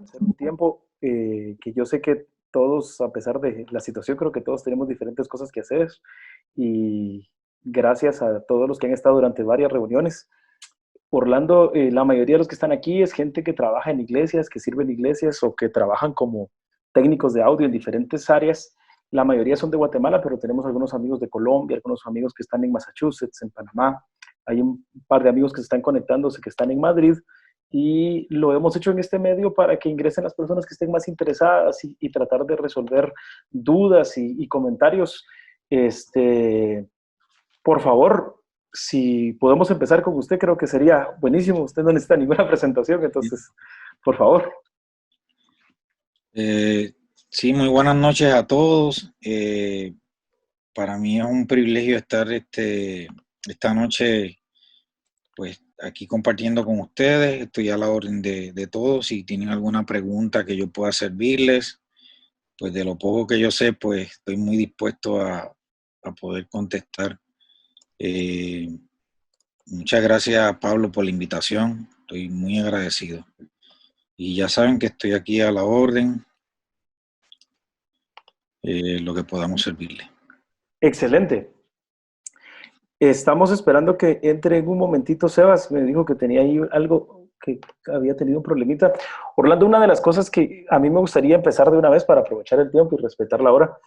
hacer un tiempo, que yo sé que todos, a pesar de la situación, creo que todos tenemos diferentes cosas que hacer y gracias a todos los que han estado durante varias reuniones. Orlando, la mayoría de los que están aquí es gente que trabaja en iglesias, que sirve en iglesias o que trabajan como técnicos de audio en diferentes áreas. La mayoría son de Guatemala, pero tenemos algunos amigos de Colombia, algunos amigos que están en Massachusetts, en Panamá. Hay un par de amigos que se están conectándose, que están en Madrid, y lo hemos hecho en este medio para que ingresen las personas que estén más interesadas y tratar de resolver dudas y comentarios. Este, por favor, si podemos empezar con usted, creo que sería buenísimo. Usted no necesita ninguna presentación, entonces, por favor. Eh, sí, muy buenas noches a todos. Para mí es un privilegio estar esta noche pues aquí compartiendo con ustedes. Estoy a la orden de todos. Si tienen alguna pregunta que yo pueda servirles, pues de lo poco que yo sé, pues estoy muy dispuesto a poder contestar. Eh, Muchas gracias, Pablo, por la invitación. Estoy muy agradecido. Y ya saben que estoy aquí a la orden, lo que podamos servirle. Excelente. Estamos esperando que entre en un momentito. Sebas me dijo que tenía ahí algo, que había tenido un problemita. Orlando, una de las cosas que a mí me gustaría empezar de una vez para aprovechar el tiempo y respetar la hora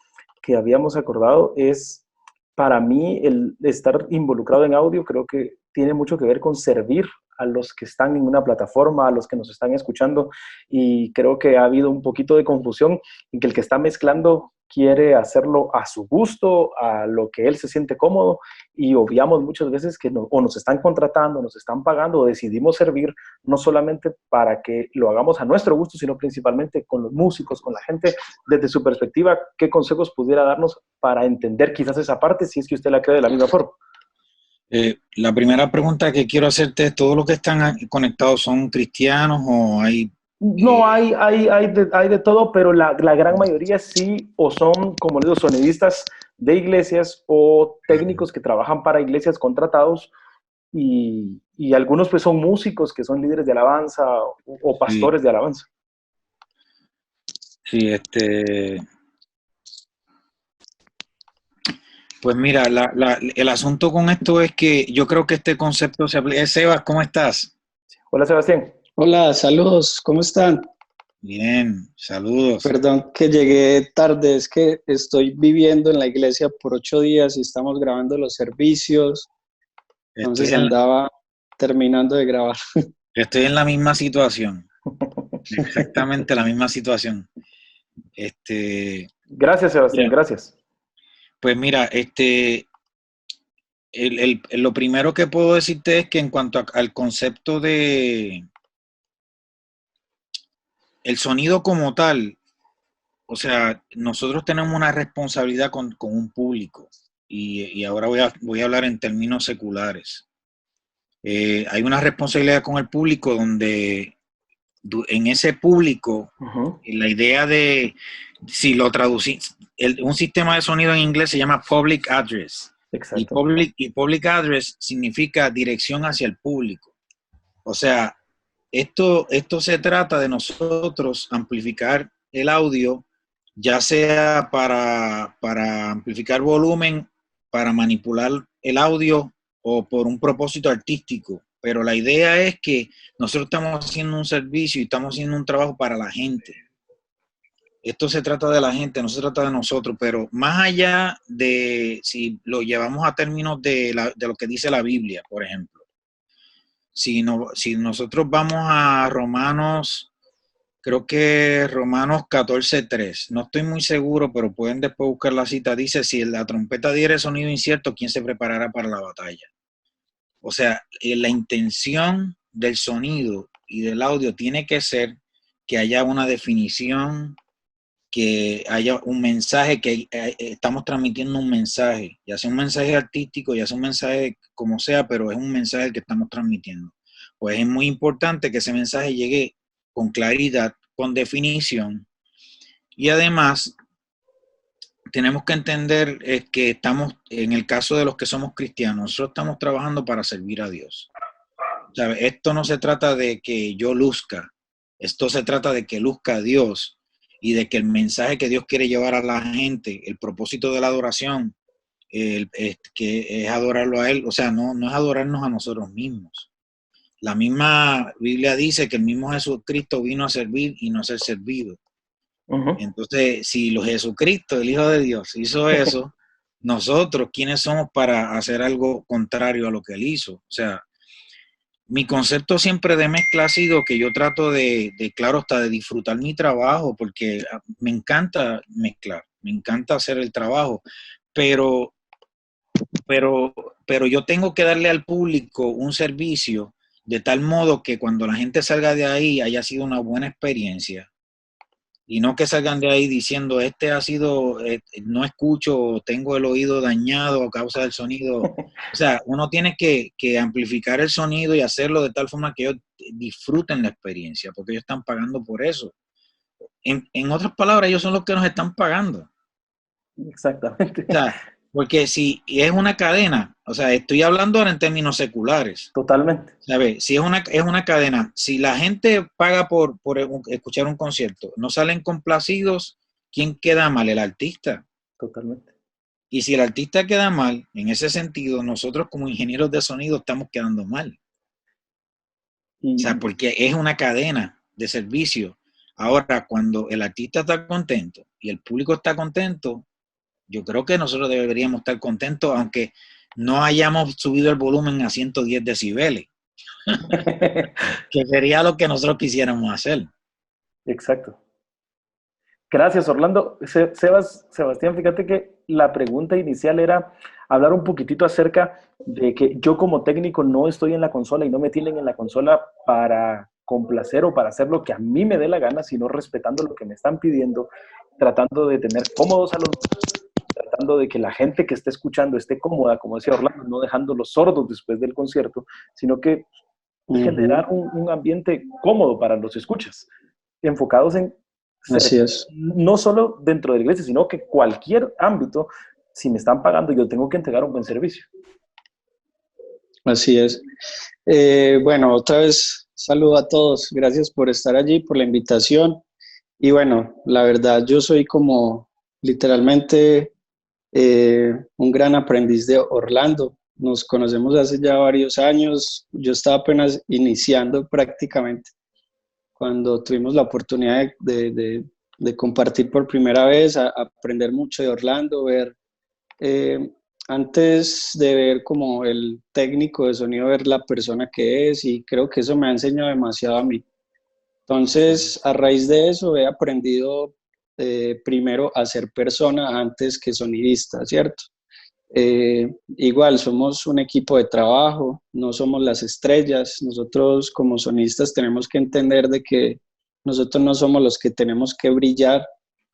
que habíamos acordado es, para mí, el estar involucrado en audio creo que tiene mucho que ver con servir a los que están en una plataforma, a los que nos están escuchando, y creo que ha habido un poquito de confusión en que el que está mezclando quiere hacerlo a su gusto, a lo que él se siente cómodo, y obviamos muchas veces que o nos están contratando, nos están pagando, o decidimos servir no solamente para que lo hagamos a nuestro gusto, sino principalmente con los músicos, con la gente. Desde su perspectiva, ¿qué consejos pudiera darnos para entender quizás esa parte, si es que usted la cree de la misma forma? La primera pregunta que quiero hacerte es, ¿todos los que están conectados son cristianos o hay... No, eh, hay de todo, pero la gran mayoría sí, o son, como les digo, sonidistas de iglesias o técnicos que trabajan para iglesias contratados, y algunos pues son músicos que son líderes de alabanza o sí, pastores de alabanza. sí, pues mira, el asunto con esto es que yo creo que este concepto se aplica. Sebas, ¿cómo estás? Hola, Sebastián. Hola, saludos, ¿cómo están? Bien, saludos. Perdón que llegué tarde, es que estoy viviendo en la iglesia por 8 días y estamos grabando los servicios, Estoy entonces en, andaba terminando de grabar. estoy en la misma situación, exactamente la misma situación. Este, Gracias, Sebastián, mira, gracias. pues mira, lo primero que puedo decirte es que en cuanto al concepto de el sonido como tal, o sea, nosotros tenemos una responsabilidad con un público y ahora voy a hablar en términos seculares. Hay una responsabilidad con el público donde en ese público la idea de, si lo traducís, un sistema de sonido en inglés se llama public address. Exacto. Y public address significa dirección hacia el público. O sea, esto se trata de nosotros amplificar el audio, ya sea para amplificar volumen, para manipular el audio o por un propósito artístico. Pero la idea es que nosotros estamos haciendo un servicio y estamos haciendo un trabajo para la gente. Esto se trata de la gente, no se trata de nosotros, pero más allá de si lo llevamos a términos de lo que dice la Biblia, por ejemplo. Si nosotros vamos a Romanos, creo que Romanos 14:3, no estoy muy seguro, pero pueden después buscar la cita, dice, si la trompeta diere sonido incierto, ¿quién se preparará para la batalla? O sea, la intención del sonido y del audio tiene que ser que haya una definición, que haya un mensaje, que estamos transmitiendo un mensaje, ya sea un mensaje artístico, ya sea un mensaje como sea, pero es un mensaje que estamos transmitiendo. Pues es muy importante que ese mensaje llegue con claridad, con definición, y además tenemos que entender que estamos, en el caso de los que somos cristianos, nosotros estamos trabajando para servir a Dios. ¿Sabe? Esto no se trata de que yo luzca, Esto se trata de que luzca a Dios y de que el mensaje que Dios quiere llevar a la gente, el propósito de la adoración, que es adorarlo a Él, o sea, no es adorarnos a nosotros mismos. La misma Biblia dice que el mismo Jesucristo vino a servir y no a ser servido. Entonces, si Jesucristo, el Hijo de Dios, hizo eso, nosotros, ¿quiénes somos para hacer algo contrario a lo que Él hizo? O sea, mi concepto siempre de mezcla ha sido que yo trato claro, hasta de disfrutar mi trabajo, porque me encanta mezclar, me encanta hacer el trabajo, pero yo tengo que darle al público un servicio de tal modo que cuando la gente salga de ahí haya sido una buena experiencia y no que salgan de ahí diciendo no escucho, tengo el oído dañado a causa del sonido. O sea, uno tiene que amplificar el sonido y hacerlo de tal forma que ellos disfruten la experiencia, porque ellos están pagando por eso. En otras palabras, ellos son los que nos están pagando. Exactamente. O sea, porque si es una cadena, o sea, estoy hablando ahora en términos seculares. Totalmente. ¿Sabes? Si es una cadena, si la gente paga por escuchar un concierto, no salen complacidos, ¿quién queda mal? El artista. Totalmente. Y si el artista queda mal, en ese sentido, nosotros como ingenieros de sonido estamos quedando mal. O sea, porque es una cadena de servicio. Ahora, cuando el artista está contento y el público está contento, yo creo que nosotros deberíamos estar contentos, aunque no hayamos subido el volumen a 110 decibeles, que sería lo que nosotros quisiéramos hacer. Exacto. Gracias, Orlando. Sebastián, fíjate que la pregunta inicial era hablar un poquitito acerca de que yo como técnico no estoy en la consola y no me tienen en la consola para complacer o para hacer lo que a mí me dé la gana, sino respetando lo que me están pidiendo, tratando de tener cómodos a los, tratando de que la gente que esté escuchando esté cómoda, como decía Orlando, no dejándolos sordos después del concierto, sino que generar un ambiente cómodo para los escuchas, enfocados en Así es. no solo dentro de la iglesia, sino que cualquier ámbito, si me están pagando, yo tengo que entregar un buen servicio. Así es. Bueno, otra vez saludo a todos. Gracias por estar allí, por la invitación. Y bueno, la verdad, yo soy como literalmente un gran aprendiz de Orlando. Nos conocemos hace ya varios años. Yo estaba apenas iniciando prácticamente cuando tuvimos la oportunidad de compartir por primera vez, aprender mucho de Orlando, ver, antes de ver como el técnico de sonido, ver la persona que es, y creo que eso me ha enseñado demasiado a mí. Entonces, a raíz de eso he aprendido primero a ser persona antes que sonidista, ¿cierto? Igual somos un equipo de trabajo, no somos las estrellas. Nosotros como sonistas tenemos que entender de que nosotros no somos los que tenemos que brillar,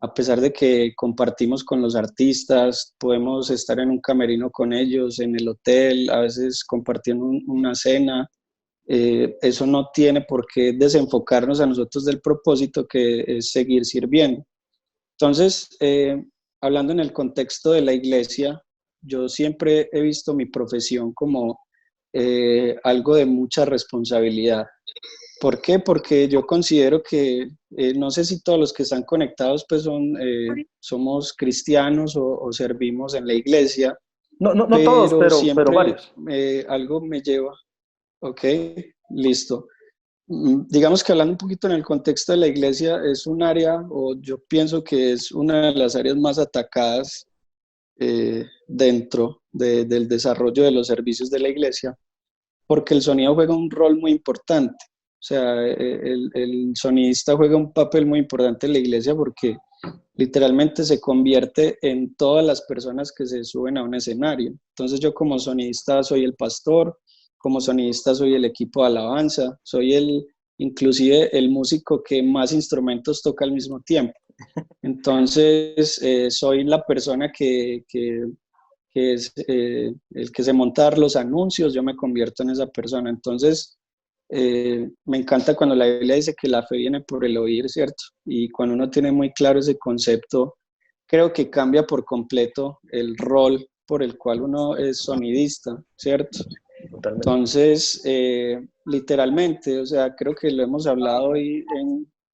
a pesar de que compartimos con los artistas, podemos estar en un camerino con ellos, en el hotel, a veces compartiendo una cena. Eso no tiene por qué desenfocarnos a nosotros del propósito que es seguir sirviendo. Entonces, hablando en el contexto de la iglesia, yo siempre he visto mi profesión como algo de mucha responsabilidad. ¿Por qué? Porque yo considero que, no sé si todos los que están conectados pues somos cristianos o servimos en la iglesia. No todos, pero varios. Algo me lleva. Ok, listo. Digamos que hablando un poquito en el contexto de la iglesia, es un área, o yo pienso que es una de las áreas más atacadas dentro del desarrollo de los servicios de la iglesia, porque el sonido juega un rol muy importante. O sea, el sonidista juega un papel muy importante en la iglesia porque literalmente se convierte en todas las personas que se suben a un escenario. Entonces yo como sonidista soy el pastor, como sonidista soy el equipo de alabanza, soy inclusive el músico que más instrumentos toca al mismo tiempo. Entonces soy la persona que es el que se montar los anuncios, yo me convierto en esa persona. Entonces me encanta cuando la Biblia dice que la fe viene por el oír, ¿cierto? Y cuando uno tiene muy claro ese concepto, creo que cambia por completo el rol por el cual uno es sonidista, ¿cierto? Totalmente. Entonces, literalmente, o sea, creo que lo hemos hablado hoy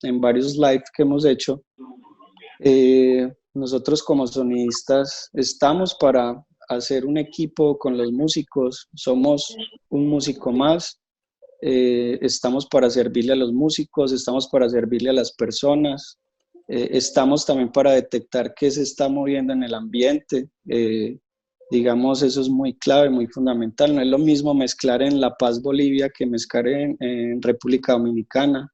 en varios live que hemos hecho. Nosotros como sonidistas estamos para hacer un equipo con los músicos, somos un músico más, estamos para servirle a los músicos, estamos para servirle a las personas, estamos también para detectar qué se está moviendo en el ambiente. Digamos, eso es muy clave, muy fundamental. No es lo mismo mezclar en La Paz, Bolivia, que mezclar en República Dominicana.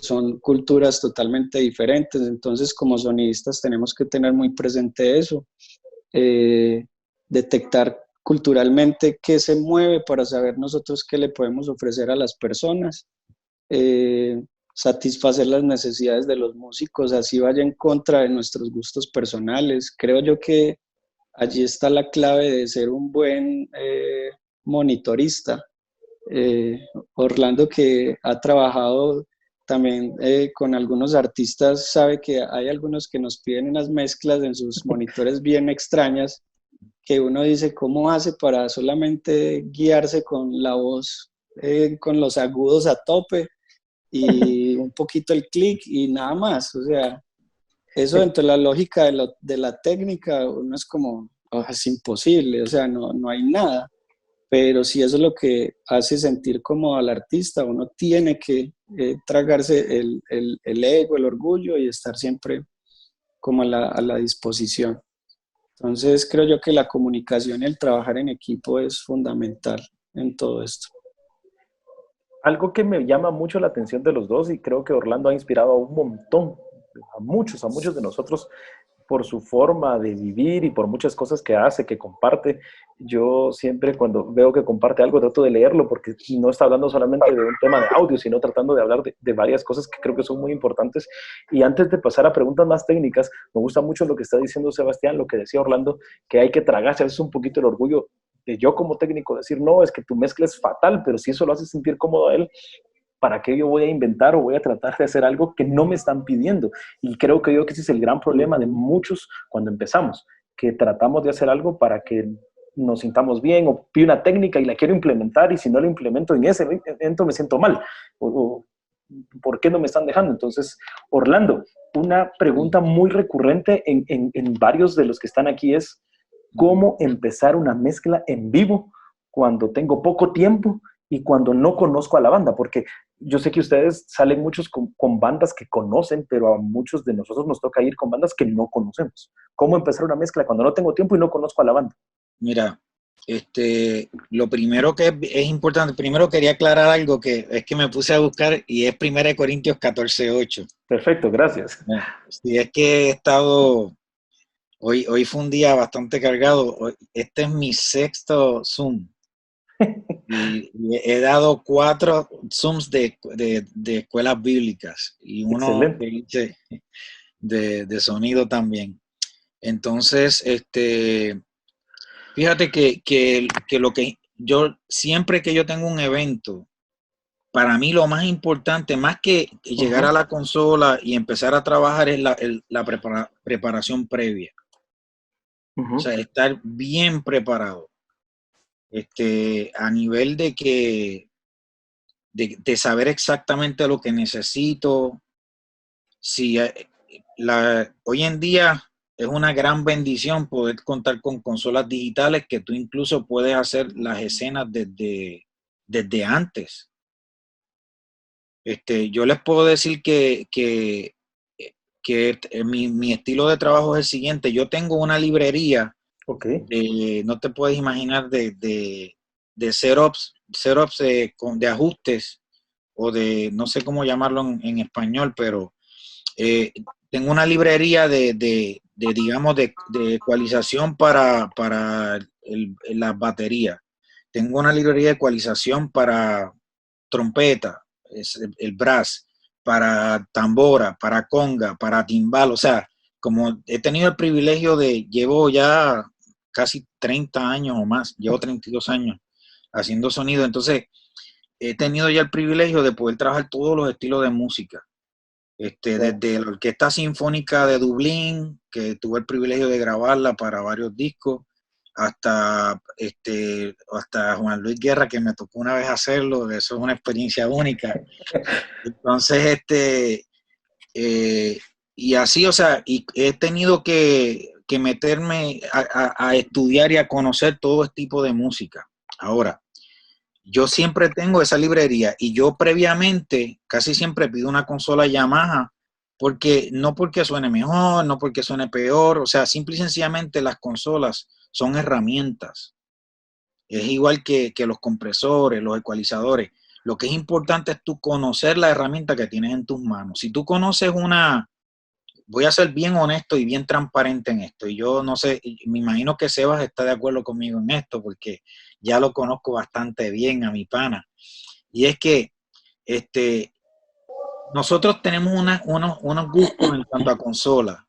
Son culturas totalmente diferentes, entonces como sonidistas tenemos que tener muy presente eso, detectar culturalmente qué se mueve para saber nosotros qué le podemos ofrecer a las personas, satisfacer las necesidades de los músicos, así vaya en contra de nuestros gustos personales. Creo yo que allí está la clave de ser un buen monitorista. Orlando, que ha trabajado también con algunos artistas, sabe que hay algunos que nos piden unas mezclas en sus monitores bien extrañas, que uno dice, ¿cómo hace para solamente guiarse con la voz, con los agudos a tope y un poquito el clic y nada más? O sea, eso dentro de la lógica de la técnica, uno es como, oh, es imposible, o sea, no hay nada. Pero si eso es lo que hace sentir como al artista, uno tiene que tragarse el ego, el orgullo y estar siempre como a la disposición. Entonces creo yo que la comunicación y el trabajar en equipo es fundamental en todo esto. Algo que me llama mucho la atención de los dos, y creo que Orlando ha inspirado a un montón, a muchos de nosotros, por su forma de vivir y por muchas cosas que hace, que comparte. Yo siempre cuando veo que comparte algo trato de leerlo, porque no está hablando solamente de un tema de audio, sino tratando de hablar de varias cosas que creo que son muy importantes. Y antes de pasar a preguntas más técnicas, me gusta mucho lo que está diciendo Sebastián, lo que decía Orlando, que hay que tragarse a veces un poquito el orgullo de yo como técnico, decir, no, es que tu mezcla es fatal, pero si eso lo hace sentir cómodo a él, ¿para qué yo voy a inventar o voy a tratar de hacer algo que no me están pidiendo? Y creo que yo que ese es el gran problema de muchos cuando empezamos, que tratamos de hacer algo para que nos sintamos bien, o pido una técnica y la quiero implementar, y si no la implemento en ese momento me siento mal. O, ¿por qué no me están dejando? Entonces, Orlando, una pregunta muy recurrente en varios de los que están aquí es, ¿cómo empezar una mezcla en vivo cuando tengo poco tiempo y cuando no conozco a la banda? Porque yo sé que ustedes salen muchos con bandas que conocen, pero a muchos de nosotros nos toca ir con bandas que no conocemos. ¿Cómo empezar una mezcla cuando no tengo tiempo y no conozco a la banda? Mira, lo primero que es importante, primero quería aclarar algo que es que me puse a buscar y es 1 Corintios 14:8. Perfecto, gracias. Sí, es que he estado, hoy fue un día bastante cargado. Este es mi 6º Zoom. Y he dado 4 Zooms de escuelas bíblicas y uno de sonido también. Entonces, fíjate que lo que yo, siempre que yo tengo un evento, para mí lo más importante, más que llegar a la consola y empezar a trabajar, es la preparación previa. O sea, estar bien preparado. A nivel de que de saber exactamente lo que necesito. Si hoy en día es una gran bendición poder contar con consolas digitales que tú incluso puedes hacer las escenas desde antes. Yo les puedo decir que mi estilo de trabajo es el siguiente. Yo tengo una librería no te puedes imaginar de setups de ajustes o de, no sé cómo llamarlo en español, pero tengo una librería digamos, de ecualización para las baterías. Tengo una librería de ecualización para trompeta, el brass, para tambora, para conga, para timbal. O sea, como he tenido el privilegio llevo ya casi 30 años o más, llevo 32 años haciendo sonido, entonces he tenido ya el privilegio de poder trabajar todos los estilos de música. Desde la Orquesta Sinfónica de Dublín, que tuve el privilegio de grabarla para varios discos, hasta Juan Luis Guerra, que me tocó una vez hacerlo, eso es una experiencia única. Entonces, y así, o sea, y he tenido que meterme a estudiar y a conocer todo este tipo de música. Ahora, yo siempre tengo esa librería y yo previamente casi siempre pido una consola Yamaha, porque no porque suene mejor, no porque suene peor, o sea, simple y sencillamente las consolas son herramientas. Es igual que los compresores, los ecualizadores. Lo que es importante es tú conocer la herramienta que tienes en tus manos. Si tú conoces voy a ser bien honesto y bien transparente en esto, y yo no sé, me imagino que Sebas está de acuerdo conmigo en esto, porque ya lo conozco bastante bien a mi pana, y es que nosotros tenemos unos gustos en cuanto a consola,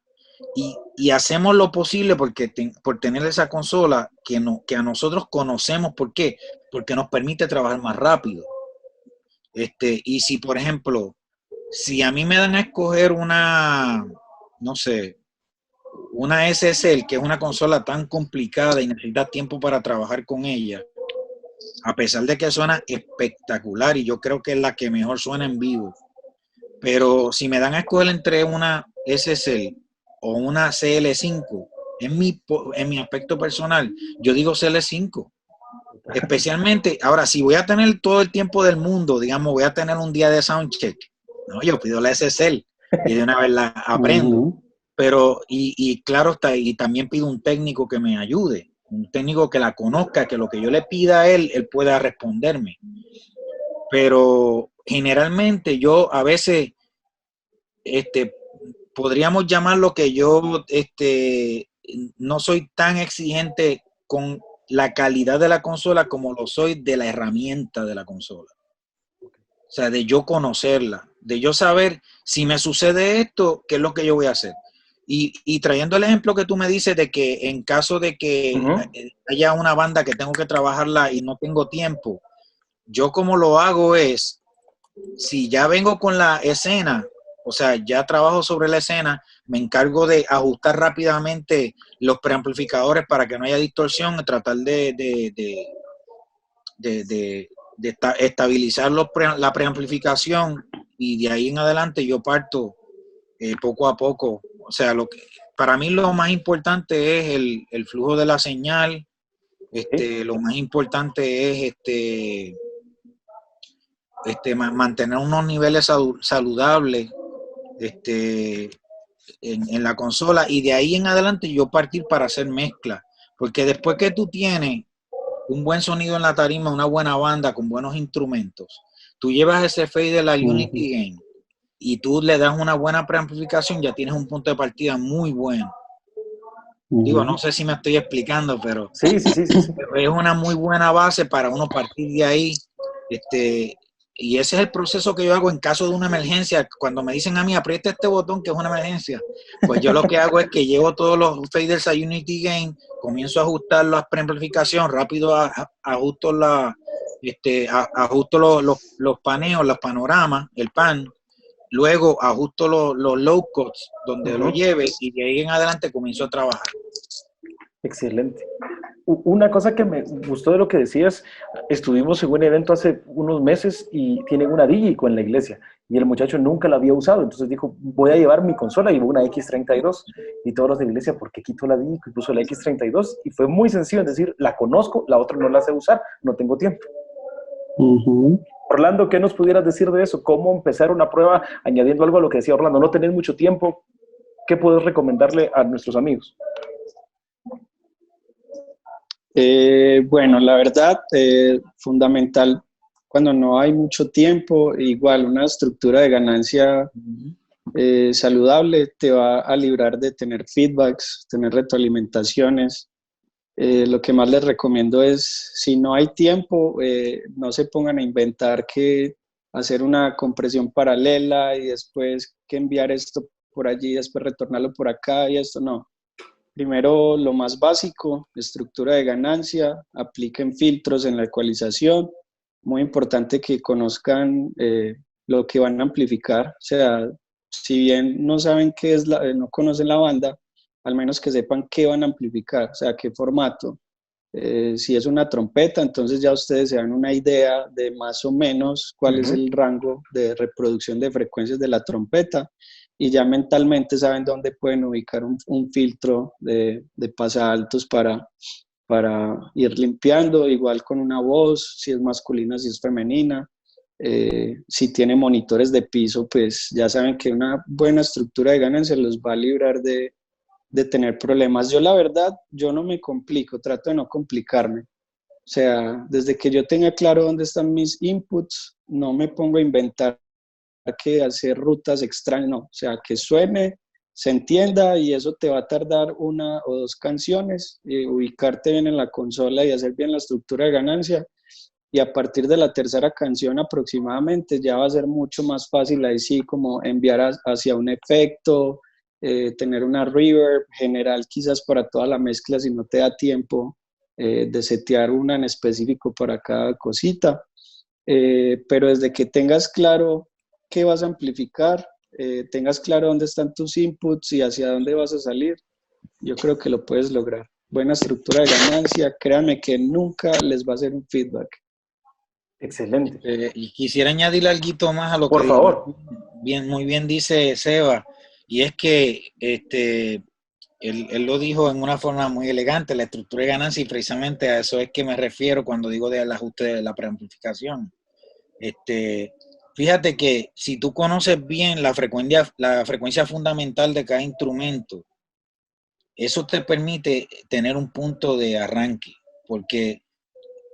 y hacemos lo posible por tener esa consola que a nosotros conocemos. ¿Por qué? Porque nos permite trabajar más rápido. Y si, por ejemplo, si a mí me dan a escoger no sé, una SSL, que es una consola tan complicada y necesita tiempo para trabajar con ella, a pesar de que suena espectacular y yo creo que es la que mejor suena en vivo, pero si me dan a escoger entre una SSL o una CL5, en mi aspecto personal, yo digo CL5. Especialmente, ahora, si voy a tener todo el tiempo del mundo, digamos, voy a tener un día de soundcheck, no, yo pido la SSL y de una vez la aprendo. Pero, y claro está, y también pido un técnico que me ayude, un técnico que la conozca, que lo que yo le pida a él pueda responderme. Pero generalmente yo a veces, podríamos llamarlo que yo, no soy tan exigente con la calidad de la consola como lo soy de la herramienta de la consola. O sea, de yo conocerla, de yo saber si me sucede esto, qué es lo que yo voy a hacer. Y trayendo el ejemplo que tú me dices de que en caso de que haya una banda que tengo que trabajarla y no tengo tiempo, yo como lo hago es, si ya vengo con la escena, o sea, ya trabajo sobre la escena, me encargo de ajustar rápidamente los preamplificadores para que no haya distorsión, tratar de estabilizar la preamplificación, y de ahí en adelante yo parto poco a poco. O sea, para mí lo más importante es el flujo de la señal. Lo más importante es mantener unos niveles saludables en la consola, y de ahí en adelante yo partir para hacer mezcla, porque después que tú tienes un buen sonido en la tarima, una buena banda con buenos instrumentos, tú llevas ese fade de la Unity Gain y tú le das una buena preamplificación, ya tienes un punto de partida muy bueno. Digo, no sé si me estoy explicando, pero sí. Es una muy buena base para uno partir de ahí. Y ese es el proceso que yo hago en caso de una emergencia. Cuando me dicen a mí, aprieta este botón que es una emergencia, pues yo lo que hago es que llevo todos los faders a Unity Gain, comienzo a ajustar la preamplificación, rápido ajusto los paneos, los panoramas, el pan, luego ajusto los low cuts donde lo lleve, y de ahí en adelante comienzo a trabajar. Excelente. Una cosa que me gustó de lo que decías, estuvimos en un evento hace unos meses y tienen una Digico en la iglesia y el muchacho nunca la había usado, entonces dijo, voy a llevar mi consola, llevó una X32 y todos los de la iglesia, ¿por qué quitó la Digico y puso la X32? Y fue muy sencillo, es decir, la conozco, la otra no la sé usar, no tengo tiempo. Orlando, ¿qué nos pudieras decir de eso? ¿Cómo empezar una prueba añadiendo algo a lo que decía Orlando? No tenés mucho tiempo, ¿qué puedes recomendarle a nuestros amigos? Bueno, la verdad, fundamental cuando no hay mucho tiempo, igual una estructura de ganancia saludable te va a librar de tener feedbacks, tener retroalimentaciones. Lo que más les recomiendo es, si no hay tiempo, no se pongan a inventar que hacer una compresión paralela y después que enviar esto por allí, después retornarlo por acá y esto no. Primero, lo más básico, estructura de ganancia, apliquen filtros en la ecualización. Muy importante que conozcan lo que van a amplificar. O sea, si bien no saben qué es no conocen la banda, al menos que sepan qué van a amplificar, o sea, qué formato. Si es una trompeta, entonces ya ustedes se dan una idea de más o menos cuál es el rango de reproducción de frecuencias de la trompeta y ya mentalmente saben dónde pueden ubicar un filtro de pasaltos para ir limpiando, igual con una voz, si es masculina, si es femenina. Si tiene monitores de piso, pues ya saben que una buena estructura de ganancia los va a librar de tener problemas. Yo la verdad, yo no me complico, trato de no complicarme. O sea, desde que yo tenga claro dónde están mis inputs, no me pongo a inventar que hacer rutas extrañas, no. O sea, que suene, se entienda y eso te va a tardar una o dos canciones, ubicarte bien en la consola y hacer bien la estructura de ganancia. Y a partir de la tercera canción aproximadamente ya va a ser mucho más fácil ahí sí como enviar hacia un efecto, tener una reverb general quizás para toda la mezcla si no te da tiempo de setear una en específico para cada cosita. Pero desde que tengas claro qué vas a amplificar, tengas claro dónde están tus inputs y hacia dónde vas a salir, yo creo que lo puedes lograr. Buena estructura de ganancia, créanme que nunca les va a hacer un feedback. Excelente. Y quisiera añadirle algo más a lo Por que favor. muy bien dice Seba, y es que él lo dijo en una forma muy elegante, la estructura de ganancia, y precisamente a eso es que me refiero cuando digo del ajuste de la preamplificación. Fíjate que si tú conoces bien la frecuencia fundamental de cada instrumento, eso te permite tener un punto de arranque, porque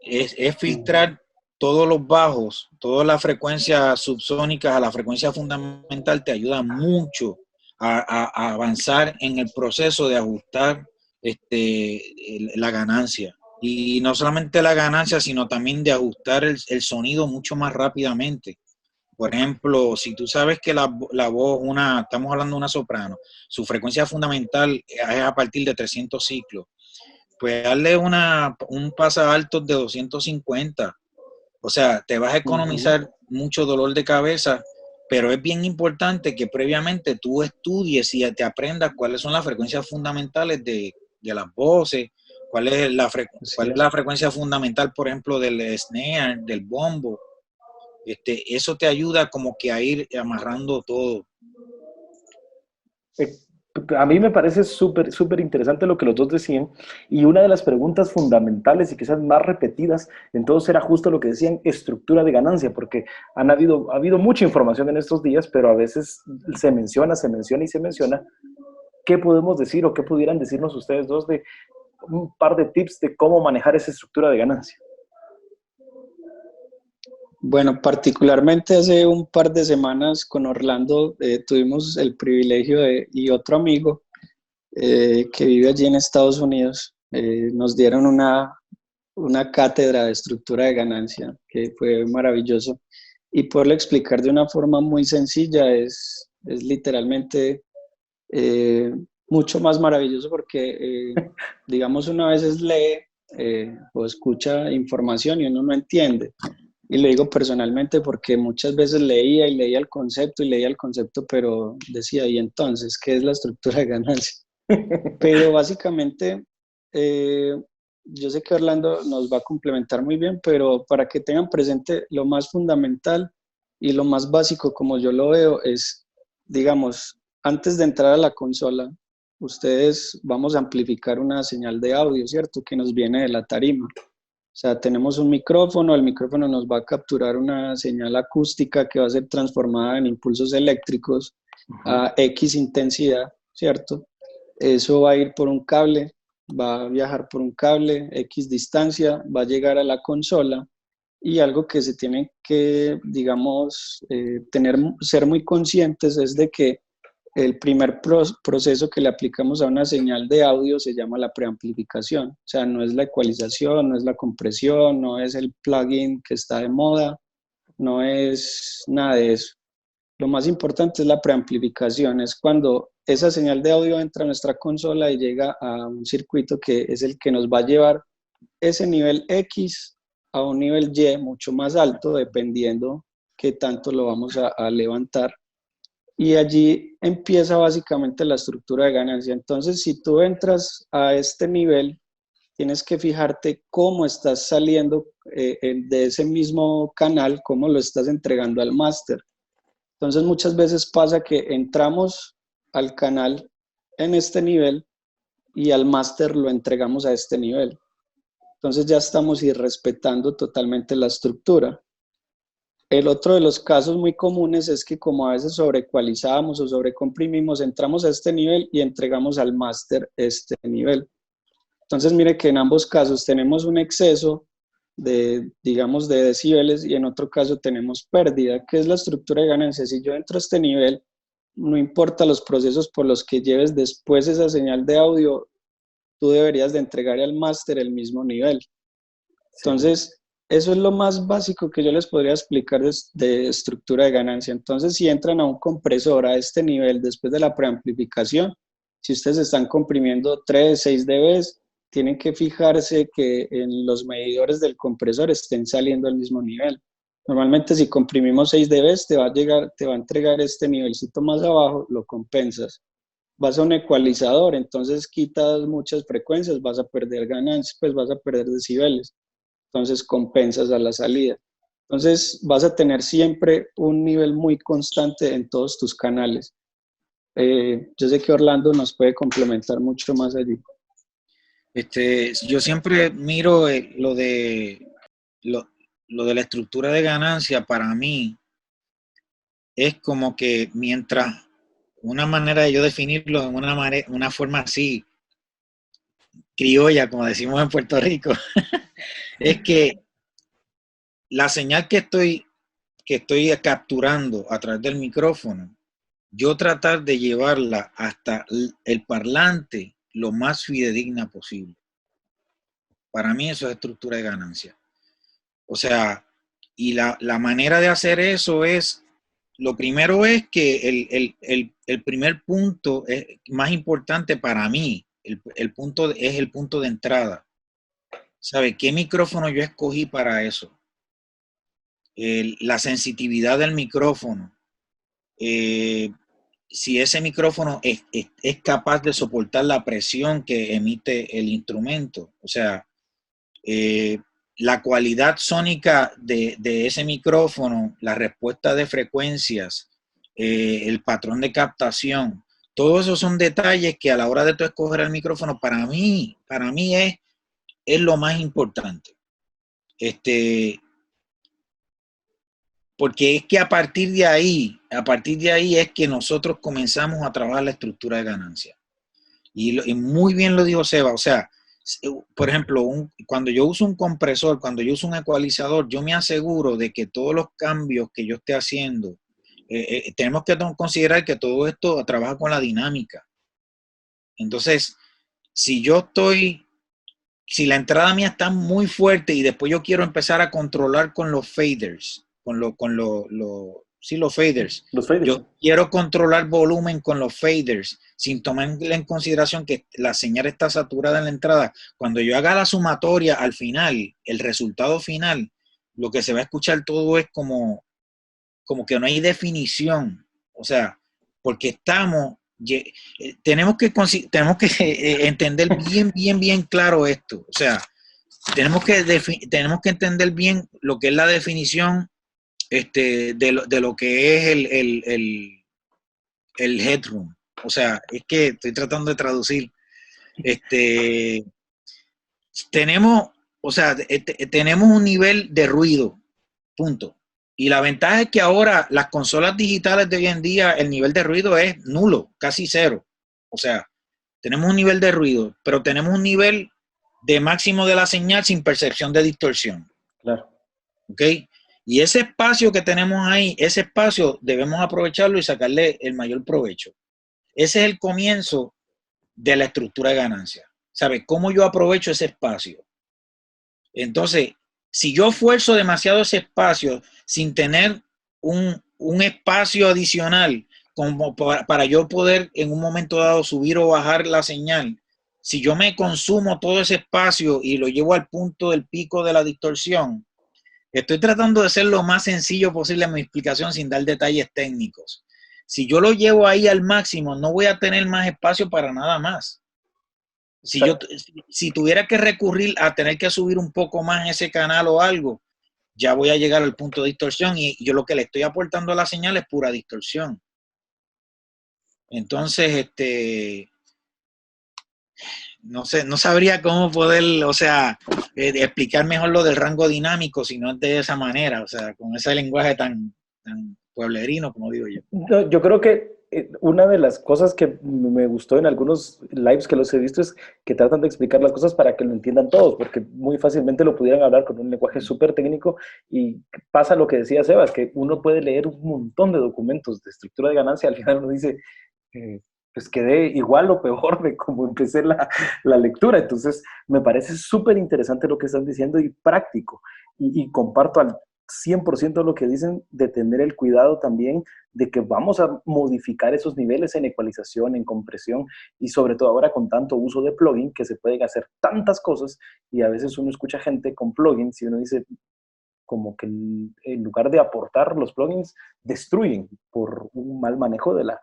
es filtrar todos los bajos, todas las frecuencias subsónicas a la frecuencia fundamental, te ayuda mucho a avanzar en el proceso de ajustar la ganancia. Y no solamente la ganancia, sino también de ajustar el sonido mucho más rápidamente. Por ejemplo, si tú sabes que la voz, estamos hablando de una soprano, su frecuencia fundamental es a partir de 300 ciclos, pues darle un pasa alto de 250. O sea, te vas a economizar mucho dolor de cabeza, pero es bien importante que previamente tú estudies y te aprendas cuáles son las frecuencias fundamentales de las voces, cuál es la frecuencia fundamental, por ejemplo, del snare, del bombo. Eso te ayuda como que a ir amarrando todo. A mí me parece súper, súper interesante lo que los dos decían, y una de las preguntas fundamentales y quizás más repetidas en todos era justo lo que decían, estructura de ganancia, porque ha habido mucha información en estos días, pero a veces se menciona y se menciona. ¿Qué podemos decir o qué pudieran decirnos ustedes dos de un par de tips de cómo manejar esa estructura de ganancia? Bueno, particularmente hace un par de semanas con Orlando tuvimos el privilegio y otro amigo que vive allí en Estados Unidos, nos dieron una cátedra de estructura de ganancia que fue maravilloso, y poderlo explicar de una forma muy sencilla es literalmente mucho más maravilloso porque digamos uno a veces lee o escucha información y uno no entiende. Y lo digo personalmente porque muchas veces leía el concepto, pero decía, ¿y entonces qué es la estructura de ganancia? Pero básicamente, yo sé que Orlando nos va a complementar muy bien, pero para que tengan presente lo más fundamental y lo más básico, como yo lo veo, es, digamos, antes de entrar a la consola, ustedes vamos a amplificar una señal de audio, ¿cierto? Que nos viene de la tarima. O sea, tenemos un micrófono, el micrófono nos va a capturar una señal acústica que va a ser transformada en impulsos eléctricos a X intensidad, ¿cierto? Eso va a ir por un cable, va a viajar por un cable, X distancia, va a llegar a la consola, y algo que se tiene que, digamos, ser muy conscientes es de que el primer proceso que le aplicamos a una señal de audio se llama la preamplificación. O sea, no es la ecualización, no es la compresión, no es el plugin que está de moda, no es nada de eso. Lo más importante es la preamplificación, es cuando esa señal de audio entra a nuestra consola y llega a un circuito que es el que nos va a llevar ese nivel X a un nivel Y mucho más alto, dependiendo qué tanto lo vamos a levantar. Y allí empieza básicamente la estructura de ganancia. Entonces, si tú entras a este nivel, tienes que fijarte cómo estás saliendo de ese mismo canal, cómo lo estás entregando al máster. Entonces muchas veces pasa que entramos al canal en este nivel y al máster lo entregamos a este nivel. Entonces ya estamos irrespetando totalmente la estructura. El otro de los casos muy comunes es que como a veces sobreecualizamos o sobrecomprimimos, entramos a este nivel y entregamos al máster este nivel. Entonces mire que en ambos casos tenemos un exceso de, digamos, de decibeles y en otro caso tenemos pérdida, que es la estructura de ganancia. Si yo entro a este nivel, no importa los procesos por los que lleves después esa señal de audio, tú deberías de entregar al máster el mismo nivel. Entonces, eso es lo más básico que yo les podría explicar de estructura de ganancia. Entonces, si entran a un compresor a este nivel después de la preamplificación, si ustedes están comprimiendo 3, 6 dB, tienen que fijarse que en los medidores del compresor estén saliendo al mismo nivel. Normalmente si comprimimos 6 dB, te va a entregar este nivelcito más abajo, lo compensas. Vas a un ecualizador, entonces quitas muchas frecuencias, vas a perder ganancias, pues vas a perder decibeles. Entonces compensas a la salida. Entonces vas a tener siempre un nivel muy constante en todos tus canales. Yo sé que Orlando nos puede complementar mucho más allí. Yo siempre miro lo de la estructura de ganancia. Para mí es como que mientras, una manera de yo definirlo en una forma así criolla, como decimos en Puerto Rico, es que la señal que estoy capturando a través del micrófono, yo tratar de llevarla hasta el parlante lo más fidedigna posible. Para mí eso es estructura de ganancia. O sea, y la manera de hacer eso es, lo primero es que el primer punto es más importante para mí, punto es el punto de entrada. ¿Sabe qué micrófono yo escogí para eso? La sensitividad del micrófono. Si ese micrófono es capaz de soportar la presión que emite el instrumento. O sea, la cualidad sónica de ese micrófono, la respuesta de frecuencias, el patrón de captación, todos esos son detalles que a la hora de tú escoger el micrófono, para mí es lo más importante. Porque es que a partir de ahí es que nosotros comenzamos a trabajar la estructura de ganancia. Y muy bien lo dijo Seba, o sea, por ejemplo, cuando yo uso un compresor, cuando yo uso un ecualizador, yo me aseguro de que todos los cambios que yo esté haciendo, tenemos que considerar que todo esto trabaja con la dinámica. Entonces, si la entrada mía está muy fuerte y después yo quiero empezar a controlar con los faders, los faders. Yo quiero controlar volumen con los faders, sin tomar en consideración que la señal está saturada en la entrada. Cuando yo haga la sumatoria al final, el resultado final, lo que se va a escuchar todo es como que no hay definición. O sea, porque tenemos que entender bien claro esto. O sea, tenemos que entender bien lo que es la definición de lo que es el headroom. O sea, es que estoy tratando de traducir. Tenemos un nivel de ruido, punto. Y la ventaja es que ahora las consolas digitales de hoy en día, el nivel de ruido es nulo, casi cero. O sea, tenemos un nivel de ruido, pero tenemos un nivel de máximo de la señal sin percepción de distorsión. Claro. ¿Ok? Y ese espacio que tenemos ahí, ese espacio debemos aprovecharlo y sacarle el mayor provecho. Ese es el comienzo de la estructura de ganancia. ¿Sabe cómo yo aprovecho ese espacio? Entonces, si yo esfuerzo demasiado ese espacio sin tener un espacio adicional como para yo poder en un momento dado subir o bajar la señal, si yo me consumo todo ese espacio y lo llevo al punto del pico de la distorsión, estoy tratando de ser lo más sencillo posible en mi explicación sin dar detalles técnicos. Si yo lo llevo ahí al máximo, no voy a tener más espacio para nada más. Si si tuviera que recurrir a tener que subir un poco más ese canal o algo, ya voy a llegar al punto de distorsión y yo lo que le estoy aportando a la señal es pura distorsión. Entonces, no sé, no sabría cómo poder, o sea, explicar mejor lo del rango dinámico si no es de esa manera, o sea, con ese lenguaje tan pueblerino, como digo yo. No, yo creo que una de las cosas que me gustó en algunos lives que los he visto es que tratan de explicar las cosas para que lo entiendan todos, porque muy fácilmente lo pudieran hablar con un lenguaje súper técnico y pasa lo que decía Sebas, que uno puede leer un montón de documentos de estructura de ganancia, al final uno dice, pues quedé igual o peor de cómo empecé la lectura. Entonces, me parece súper interesante lo que están diciendo y práctico. Y comparto al 100% lo que dicen de tener el cuidado también de que vamos a modificar esos niveles en ecualización, en compresión y sobre todo ahora con tanto uso de plugin que se pueden hacer tantas cosas y a veces uno escucha gente con plugins y uno dice como que en lugar de aportar los plugins destruyen por un mal manejo de la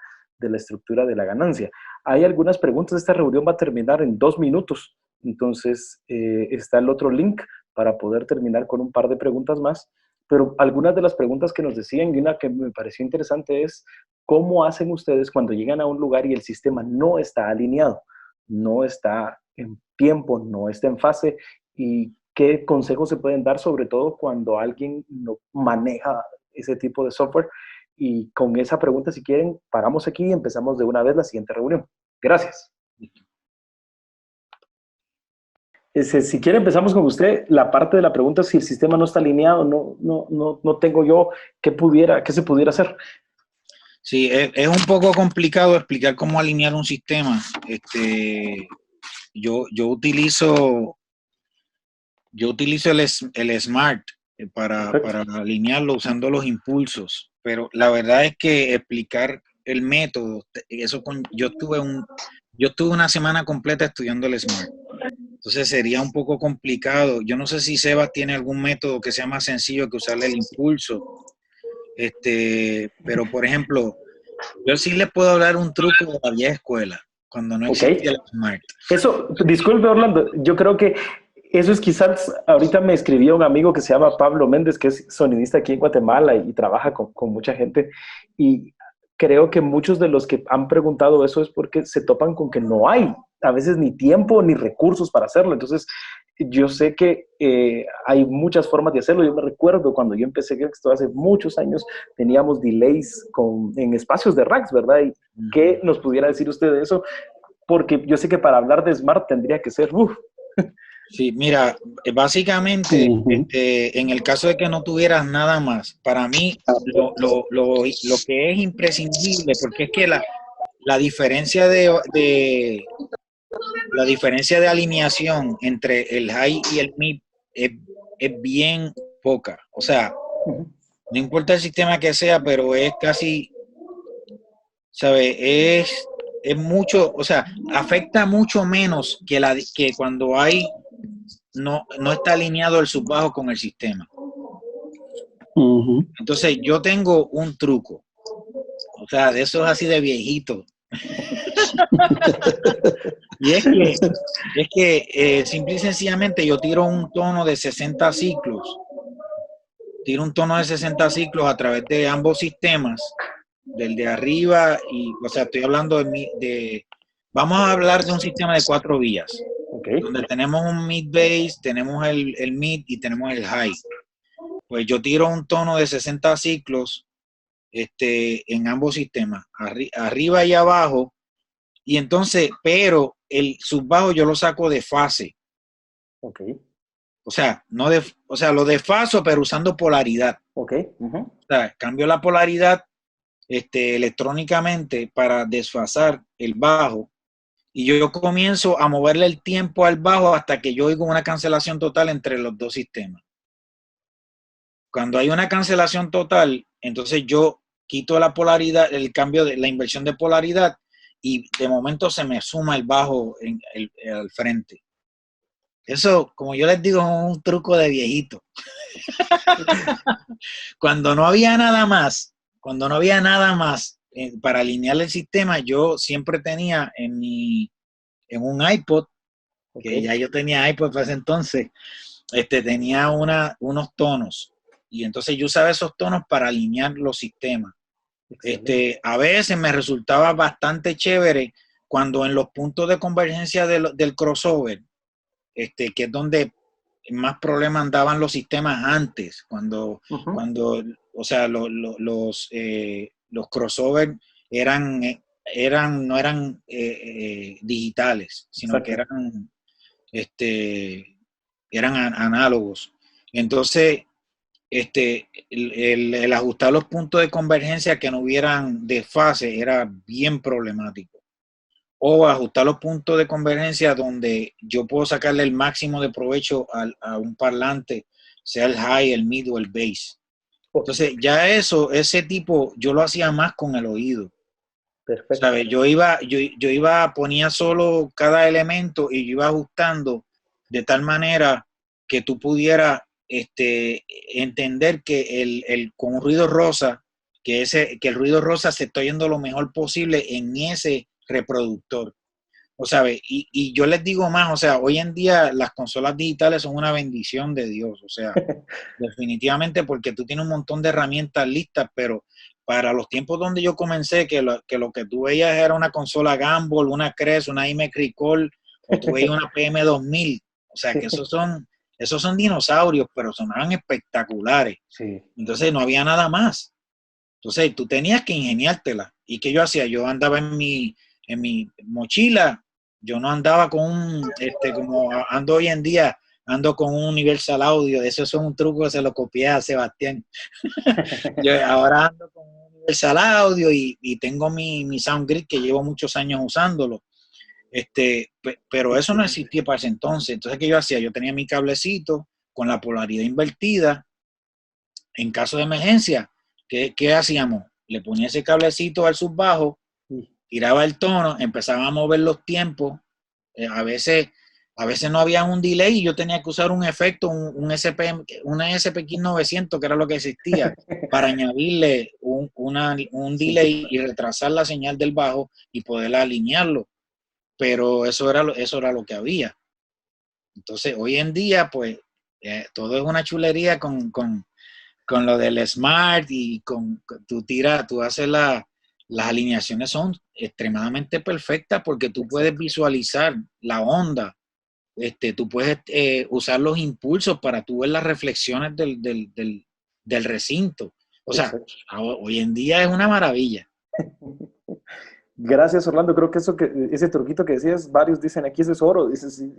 estructura de la ganancia. Hay algunas preguntas, esta reunión va a terminar en 2 minutos, entonces está el otro link para poder terminar con un par de preguntas más, pero algunas de las preguntas que nos decían y una que me pareció interesante es ¿cómo hacen ustedes cuando llegan a un lugar y el sistema no está alineado, no está en tiempo, no está en fase y qué consejos se pueden dar sobre todo cuando alguien no maneja ese tipo de software? Y con esa pregunta, si quieren, paramos aquí y empezamos de una vez la siguiente reunión. Gracias. Si quiere, empezamos con usted. La parte de la pregunta, si el sistema no está alineado, no tengo yo qué se pudiera hacer. Sí, es un poco complicado explicar cómo alinear un sistema. Yo utilizo el Smart para alinearlo usando los impulsos, pero la verdad es que explicar el método, yo tuve una semana completa estudiando el Smart. Entonces sería un poco complicado. Yo no sé si Sebas tiene algún método que sea más sencillo que usarle el impulso. Pero por ejemplo, yo sí les puedo hablar un truco de la vieja escuela, cuando no existía el Smart. Eso, disculpe Orlando, yo creo que eso es quizás, ahorita me escribió un amigo que se llama Pablo Méndez, que es sonidista aquí en Guatemala y trabaja con mucha gente, y creo que muchos de los que han preguntado eso es porque se topan con que no hay a veces ni tiempo ni recursos para hacerlo. Entonces, yo sé que hay muchas formas de hacerlo. Yo me recuerdo cuando yo empecé, que esto hace muchos años, teníamos delays en espacios de racks, ¿verdad? ¿Y qué nos pudiera decir usted de eso? Porque yo sé que para hablar de Smart tendría que ser... Sí, mira, básicamente, en el caso de que no tuvieras nada más, para mí lo que es imprescindible, porque es que la diferencia la diferencia de alineación entre el high y el mid es bien poca. O sea, no importa el sistema que sea, pero es casi, ¿sabes? Es mucho, o sea, afecta mucho menos que cuando no está alineado el subbajo con el sistema. Entonces, yo tengo un truco. O sea, de esos así de viejito. Y es que simple y sencillamente yo tiro un tono de 60 ciclos. Tiro un tono de 60 ciclos a través de ambos sistemas, del de arriba y, o sea, estoy hablando vamos a hablar de un sistema de 4 vías. Donde tenemos un mid bass, tenemos el mid y tenemos el high. Pues yo tiro un tono de 60 ciclos en ambos sistemas, arriba y abajo, y entonces, pero el subbajo yo lo saco de fase. O sea, lo desfaso, pero usando polaridad. O sea, cambio la polaridad electrónicamente para desfasar el bajo. Y yo comienzo a moverle el tiempo al bajo hasta que yo oigo una cancelación total entre los dos sistemas. Cuando hay una cancelación total, entonces yo quito la polaridad, el cambio de la inversión de polaridad y de momento se me suma el bajo al frente. Eso, como yo les digo, es un truco de viejito. Cuando no había nada más para alinear el sistema, yo siempre tenía en un iPod Ok. que ya yo tenía iPod para ese entonces, tenía unos tonos. Y entonces yo usaba esos tonos para alinear los sistemas. Excelente. A veces me resultaba bastante chévere cuando en los puntos de convergencia del crossover, que es donde más problemas daban los sistemas antes, Ujú. o sea, los crossover eran, no eran digitales, sino que Exacto. eran análogos. Entonces, el ajustar los puntos de convergencia que no hubieran desfase era bien problemático. O ajustar los puntos de convergencia donde yo puedo sacarle el máximo de provecho a un parlante, sea el high, el mid o el bass. Ok, Entonces, ya ese tipo, yo lo hacía más con el oído. perfecto. ¿Sabes? Ponía solo cada elemento y yo iba ajustando de tal manera que tú pudieras entender que con un ruido rosa, que el ruido rosa se está oyendo lo mejor posible en ese reproductor. O sea, y yo les digo más, o sea, hoy en día las consolas digitales son una bendición de Dios, o sea, definitivamente porque tú tienes un montón de herramientas listas, pero para los tiempos donde yo comencé, que lo que tú veías era una consola Gamble, una Crest, una iMac Recall, o tú veías una PM2000, o sea, que Sí, esos son dinosaurios, pero sonaban espectaculares. sí. Entonces no había nada más. Entonces tú tenías que ingeniártela. ¿Y qué yo hacía? Yo andaba en mi mochila, yo no andaba como ando hoy en día, ando con un Universal Audio, eso es un truco que se lo copié a Sebastián. Yo ahora ando con un Universal Audio y tengo mi SoundGrid que llevo muchos años usándolo. Pero eso no Excelente. existía para ese entonces. Entonces, ¿qué yo hacía? Yo tenía mi cablecito con la polaridad invertida. En caso de emergencia, ¿qué hacíamos? Le ponía ese cablecito al subbajo, Sí. tiraba el tono, empezaba a mover los tiempos. A veces no había un delay y yo tenía que usar un efecto, una SPX 900, que era lo que existía, para añadirle un Sí, delay y retrasar la señal del bajo y poder alinearlo. Pero eso era lo que había. Entonces, hoy en día, pues, todo es una chulería con lo del Smart y tú haces las alineaciones son extremadamente perfectas porque tú puedes exacto. visualizar la onda, tú puedes usar los impulsos para tú ver las reflexiones del recinto. O sea, Exacto. hoy en día es una maravilla. Gracias, Orlando. Creo que ese truquito que decías, varios dicen aquí eso es oro. Dices, sí,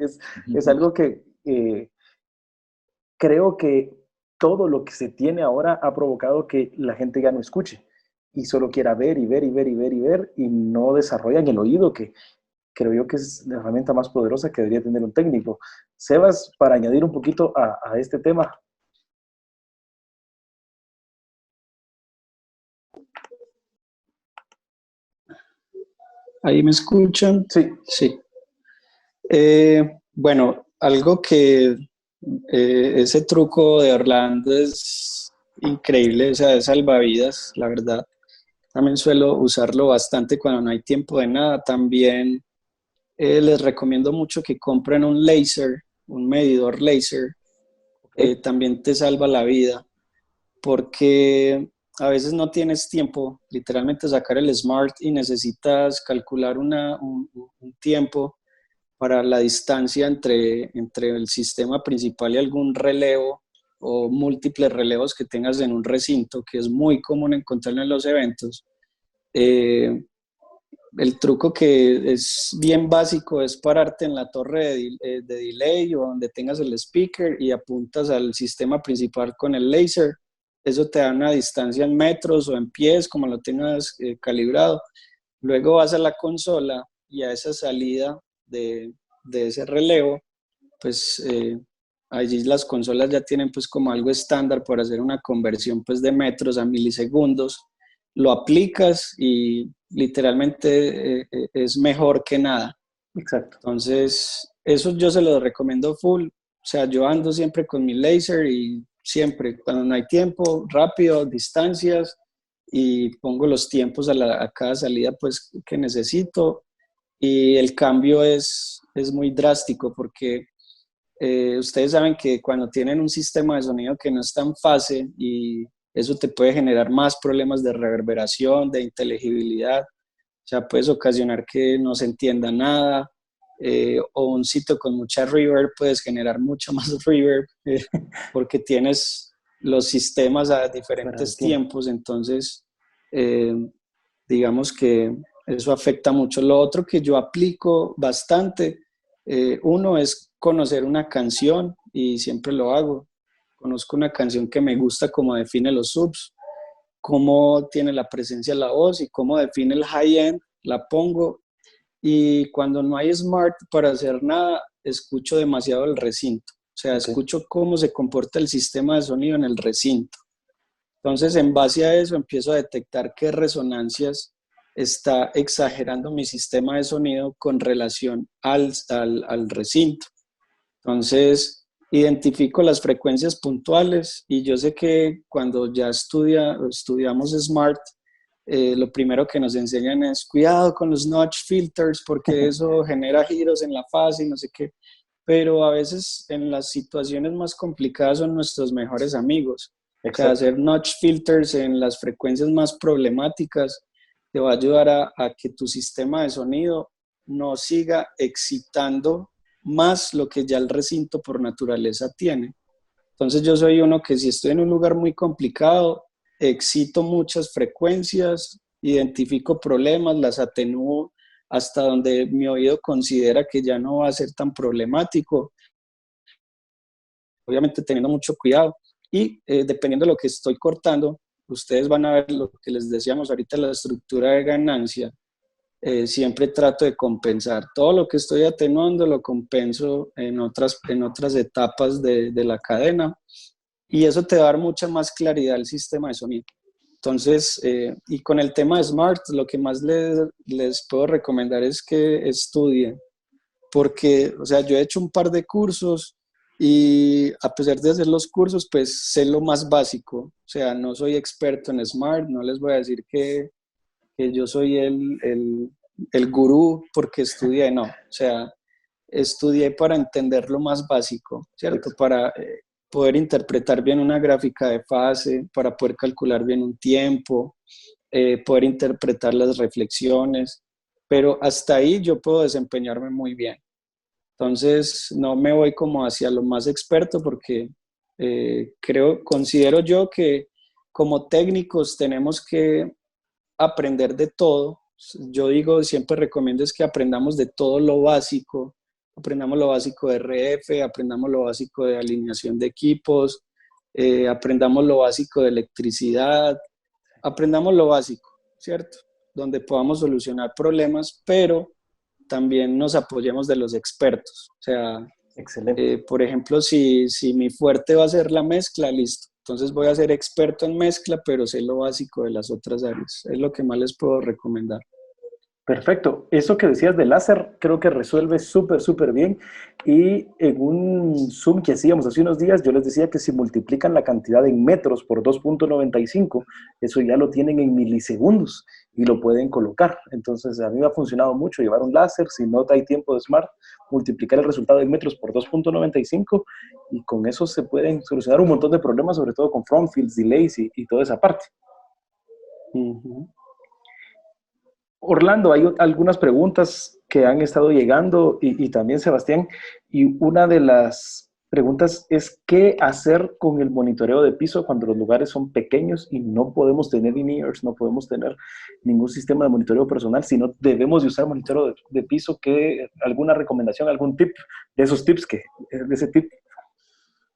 es algo que creo que todo lo que se tiene ahora ha provocado que la gente ya no escuche y solo quiera ver y ver y ver y ver y ver y no desarrollan el oído, que creo yo que es la herramienta más poderosa que debería tener un técnico. Sebas, para añadir un poquito a este tema. ¿Ahí me escuchan? Sí, Sí. Bueno, algo que ese truco de Orlando es increíble, o sea, es salvavidas, la verdad. También suelo usarlo bastante cuando no hay tiempo de nada. También les recomiendo mucho que compren un laser, un medidor laser. ok, También te salva la vida porque a veces no tienes tiempo, literalmente sacar el smart y necesitas calcular un tiempo para la distancia entre el sistema principal y algún relevo o múltiples relevos que tengas en un recinto, que es muy común encontrar en los eventos. Eh, el truco que es bien básico es pararte en la torre de delay o donde tengas el speaker y apuntas al sistema principal con el laser. Eso te da una distancia en metros o en pies, como lo tengas calibrado. Luego vas a la consola y a esa salida de ese relevo, pues allí las consolas ya tienen pues como algo estándar para hacer una conversión pues de metros a milisegundos. Lo aplicas y literalmente es mejor que nada. exacto. Entonces, eso yo se lo recomiendo full. O sea, yo ando siempre con mi laser y siempre, cuando no hay tiempo, rápido, distancias y pongo los tiempos a cada salida pues que necesito y el cambio es es muy drástico porque ustedes saben que cuando tienen un sistema de sonido que no está en fase y eso te puede generar más problemas de reverberación, de inteligibilidad, o sea, puedes ocasionar que no se entienda nada, o un sitio con mucha reverb puedes generar mucho más reverb porque tienes los sistemas a diferentes tiempos, entonces eh, digamos que eso afecta mucho. Lo otro que yo aplico bastante, uno es conocer una canción y siempre lo hago. Conozco una canción que me gusta, cómo define los subs, cómo tiene la presencia de la voz y cómo define el high-end, la pongo y cuando no hay smart para hacer nada, escucho demasiado el recinto. O sea, escucho cómo se comporta el sistema de sonido en el recinto. Entonces, en base a eso, empiezo a detectar qué resonancias está exagerando mi sistema de sonido con relación al recinto. Entonces, identifico las frecuencias puntuales y yo sé que cuando ya estudiamos Smart, lo primero que nos enseñan es cuidado con los notch filters porque eso genera giros en la fase y no sé qué, pero a veces en las situaciones más complicadas son nuestros mejores amigos. O sea, hacer notch filters en las frecuencias más problemáticas te va a ayudar a que tu sistema de sonido no siga excitando más lo que ya el recinto por naturaleza tiene. Entonces yo soy uno que si estoy en un lugar muy complicado, excito muchas frecuencias, identifico problemas, las atenúo hasta donde mi oído considera que ya no va a ser tan problemático, obviamente teniendo mucho cuidado y dependiendo de lo que estoy cortando, ustedes van a ver lo que les decíamos ahorita, la estructura de ganancia. Siempre trato de compensar. Todo lo que estoy atenuando lo compenso en otras etapas de la cadena y eso te va a dar mucha más claridad al sistema de sonido. Entonces, y con el tema de Smart, lo que más les puedo recomendar es que estudien, porque, o sea, yo he hecho un par de cursos y a pesar de hacer los cursos, pues sé lo más básico. O sea, no soy experto en Smart, no les voy a decir que yo soy el gurú porque estudié, no. O sea, estudié para entender lo más básico, ¿cierto? Para poder interpretar bien una gráfica de fase, para poder calcular bien un tiempo, poder interpretar las reflexiones, pero hasta ahí yo puedo desempeñarme muy bien. Entonces, no me voy como hacia lo más experto porque considero yo que como técnicos tenemos que aprender de todo. Yo digo, siempre recomiendo es que aprendamos de todo lo básico, aprendamos lo básico de RF, aprendamos lo básico de alineación de equipos, aprendamos lo básico de electricidad, aprendamos lo básico, ¿cierto? Donde podamos solucionar problemas, pero también nos apoyemos de los expertos. O sea, por ejemplo, si mi fuerte va a ser la mezcla, listo. Entonces voy a ser experto en mezcla, pero sé lo básico de las otras áreas. Es lo que más les puedo recomendar. Perfecto. Eso que decías de láser creo que resuelve súper, súper bien. Y en un Zoom que hacíamos hace unos días, yo les decía que si multiplican la cantidad en metros por 2.95, eso ya lo tienen en milisegundos y lo pueden colocar. Entonces, a mí me ha funcionado mucho llevar un láser, si no hay tiempo de Smart, multiplicar el resultado en metros por 2.95 y con eso se pueden solucionar un montón de problemas, sobre todo con front fields, delays y toda esa parte. Orlando, hay algunas preguntas que han estado llegando y también Sebastián, y una de las preguntas es ¿qué hacer con el monitoreo de piso cuando los lugares son pequeños y no podemos tener in-ears, no podemos tener ningún sistema de monitoreo personal, sino debemos de usar monitoreo de piso? ¿Alguna recomendación, algún tip de esos tips, de ese tip?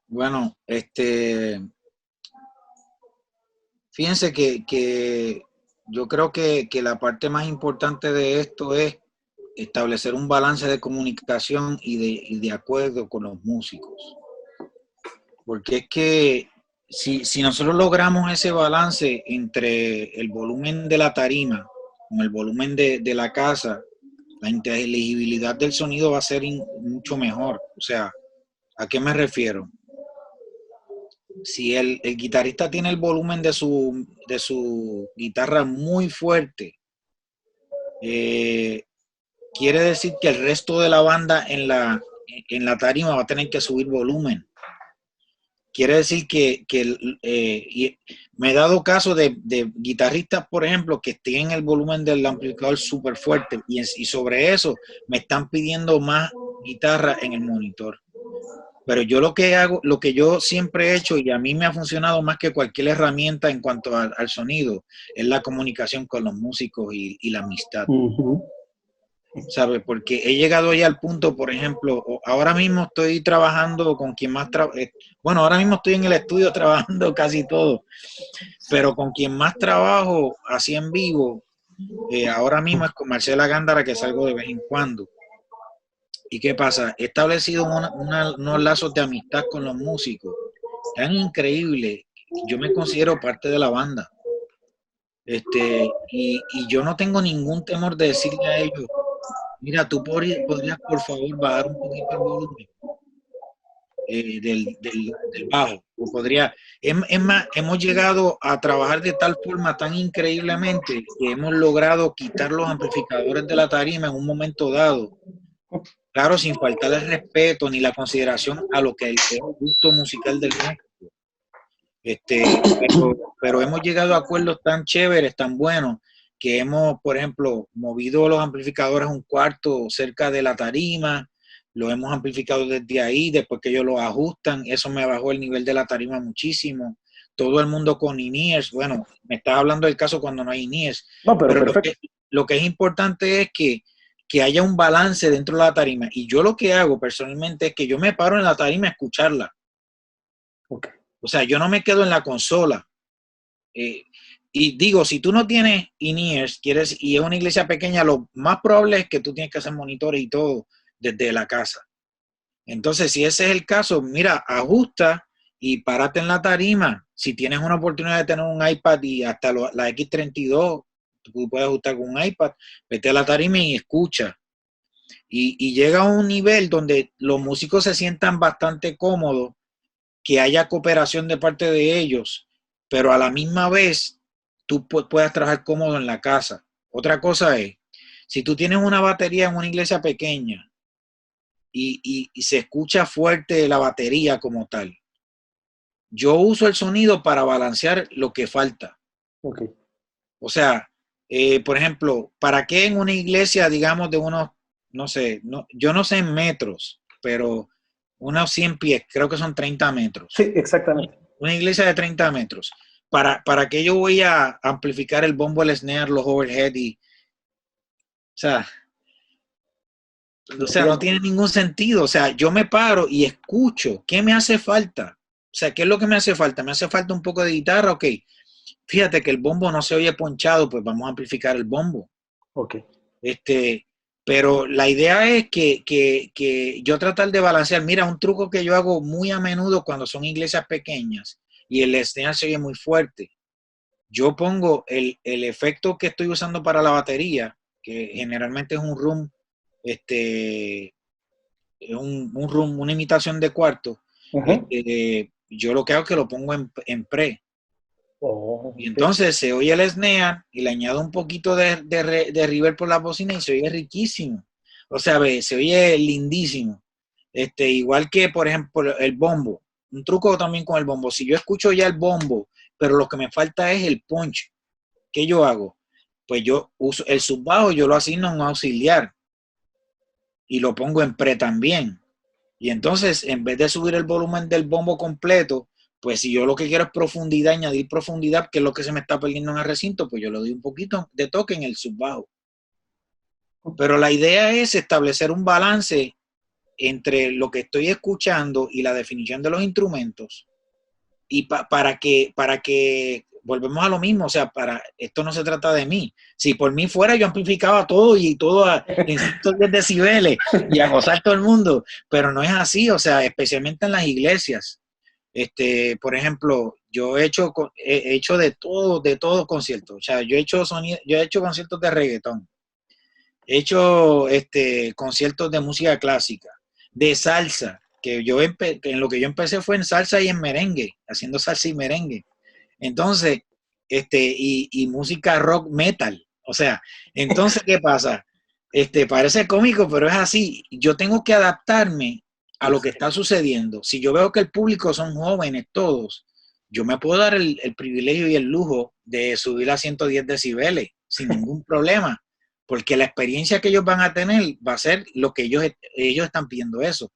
Bueno, fíjense que yo creo que la parte más importante de esto es establecer un balance de comunicación y de acuerdo con los músicos. Porque es que si nosotros logramos ese balance entre el volumen de la tarima con el volumen de la casa, la inteligibilidad del sonido va a ser mucho mejor. O sea, ¿a qué me refiero? Si el guitarrista tiene el volumen de su guitarra muy fuerte, quiere decir que el resto de la banda en la tarima va a tener que subir volumen. Quiere decir y me he dado caso de guitarristas, por ejemplo, que tienen el volumen del amplificador súper fuerte y sobre eso me están pidiendo más guitarra en el monitor. Pero yo lo que hago, lo que yo siempre he hecho y a mí me ha funcionado más que cualquier herramienta en cuanto al sonido, es la comunicación con los músicos y la amistad. ¿Sabes? Porque he llegado ya al punto, por ejemplo, ahora mismo estoy trabajando con quien más bueno, ahora mismo estoy en el estudio trabajando casi todo, pero con quien más trabajo así en vivo, ahora mismo es con Marcela Gándara, que salgo de vez en cuando. ¿Y qué pasa? He establecido unos lazos de amistad con los músicos tan increíble. Yo me considero parte de la banda. Y yo no tengo ningún temor de decirle a ellos, mira, tú podrías por favor bajar un poquito el volumen del bajo. Es más, hemos llegado a trabajar de tal forma tan increíblemente que hemos logrado quitar los amplificadores de la tarima en un momento dado. Claro, sin faltar el respeto ni la consideración a lo que es el gusto musical del músico. Pero hemos llegado a acuerdos tan chéveres, tan buenos, que hemos, por ejemplo, movido los amplificadores un cuarto cerca de la tarima, lo hemos amplificado desde ahí, después que ellos lo ajustan, eso me bajó el nivel de la tarima muchísimo. Todo el mundo con in-ears, bueno, me estás hablando del caso cuando no hay in-ears, No, pero perfecto. Lo que es importante es que haya un balance dentro de la tarima, y yo lo que hago personalmente es que yo me paro en la tarima a escucharla. Okay. O sea, yo no me quedo en la consola. Y digo, si tú no tienes in-ears, y es una iglesia pequeña, lo más probable es que tú tienes que hacer monitores y todo desde la casa. Entonces, si ese es el caso, mira, ajusta y párate en la tarima. Si tienes una oportunidad de tener un iPad y hasta la X32, tú puedes ajustar con un iPad, vete a la tarima y escucha. Y llega a un nivel donde los músicos se sientan bastante cómodos, que haya cooperación de parte de ellos, pero a la misma vez tú puedas trabajar cómodo en la casa. Otra cosa es, si tú tienes una batería en una iglesia pequeña y se escucha fuerte la batería como tal, yo uso el sonido para balancear lo que falta. Okay. O sea, por ejemplo, ¿para qué en una iglesia, digamos, de unos, no sé, yo no sé en metros, pero unos 100 pies, creo que son 30 metros? Sí, exactamente. Una iglesia de 30 metros. ¿Para qué yo voy a amplificar el bombo, el snare, los overhead? O sea, no tiene ningún sentido. O sea, yo me paro y escucho. ¿Qué me hace falta? O sea, ¿qué es lo que me hace falta? ¿Me hace falta un poco de guitarra? Ok. Fíjate que el bombo no se oye ponchado, pues vamos a amplificar el bombo. Ok. Pero la idea es que yo tratar de balancear. Mira, un truco que yo hago muy a menudo cuando son iglesias pequeñas y el snare se oye muy fuerte. Yo pongo el efecto que estoy usando para la batería, que generalmente es un room, una imitación de cuarto. Yo lo que hago es que lo pongo en pre. Y entonces se oye el snare y le añado un poquito de reverb por la bocina y se oye riquísimo. O sea, se oye lindísimo. Igual que, por ejemplo, el bombo. Un truco también con el bombo. Si yo escucho ya el bombo, pero lo que me falta es el punch, ¿qué yo hago? Pues yo uso el subbajo, yo lo asigno a un auxiliar y lo pongo en pre también. Y entonces, en vez de subir el volumen del bombo completo, pues si yo lo que quiero es profundidad, añadir profundidad, que es lo que se me está perdiendo en el recinto, pues yo le doy un poquito de toque en el subbajo. Pero la idea es establecer un balance entre lo que estoy escuchando y la definición de los instrumentos, y para que volvemos a lo mismo. O sea, esto no se trata de mí. Si por mí fuera, yo amplificaba todo y todo en 110 decibeles y a gozar todo el mundo, pero no es así. O sea, especialmente en las iglesias. Por ejemplo, yo he hecho de todo conciertos. O sea, yo he hecho conciertos de reggaetón, he hecho conciertos de música clásica, de salsa, que en lo que yo empecé fue en salsa y en merengue, haciendo salsa y merengue. Entonces, y música rock metal. O sea, entonces, ¿qué pasa? Parece cómico, pero es así. Yo tengo que adaptarme a lo que está sucediendo. Si yo veo que el público son jóvenes todos, yo me puedo dar el privilegio y el lujo de subir a 110 decibeles sin ningún problema, porque la experiencia que ellos van a tener va a ser lo que ellos están pidiendo eso.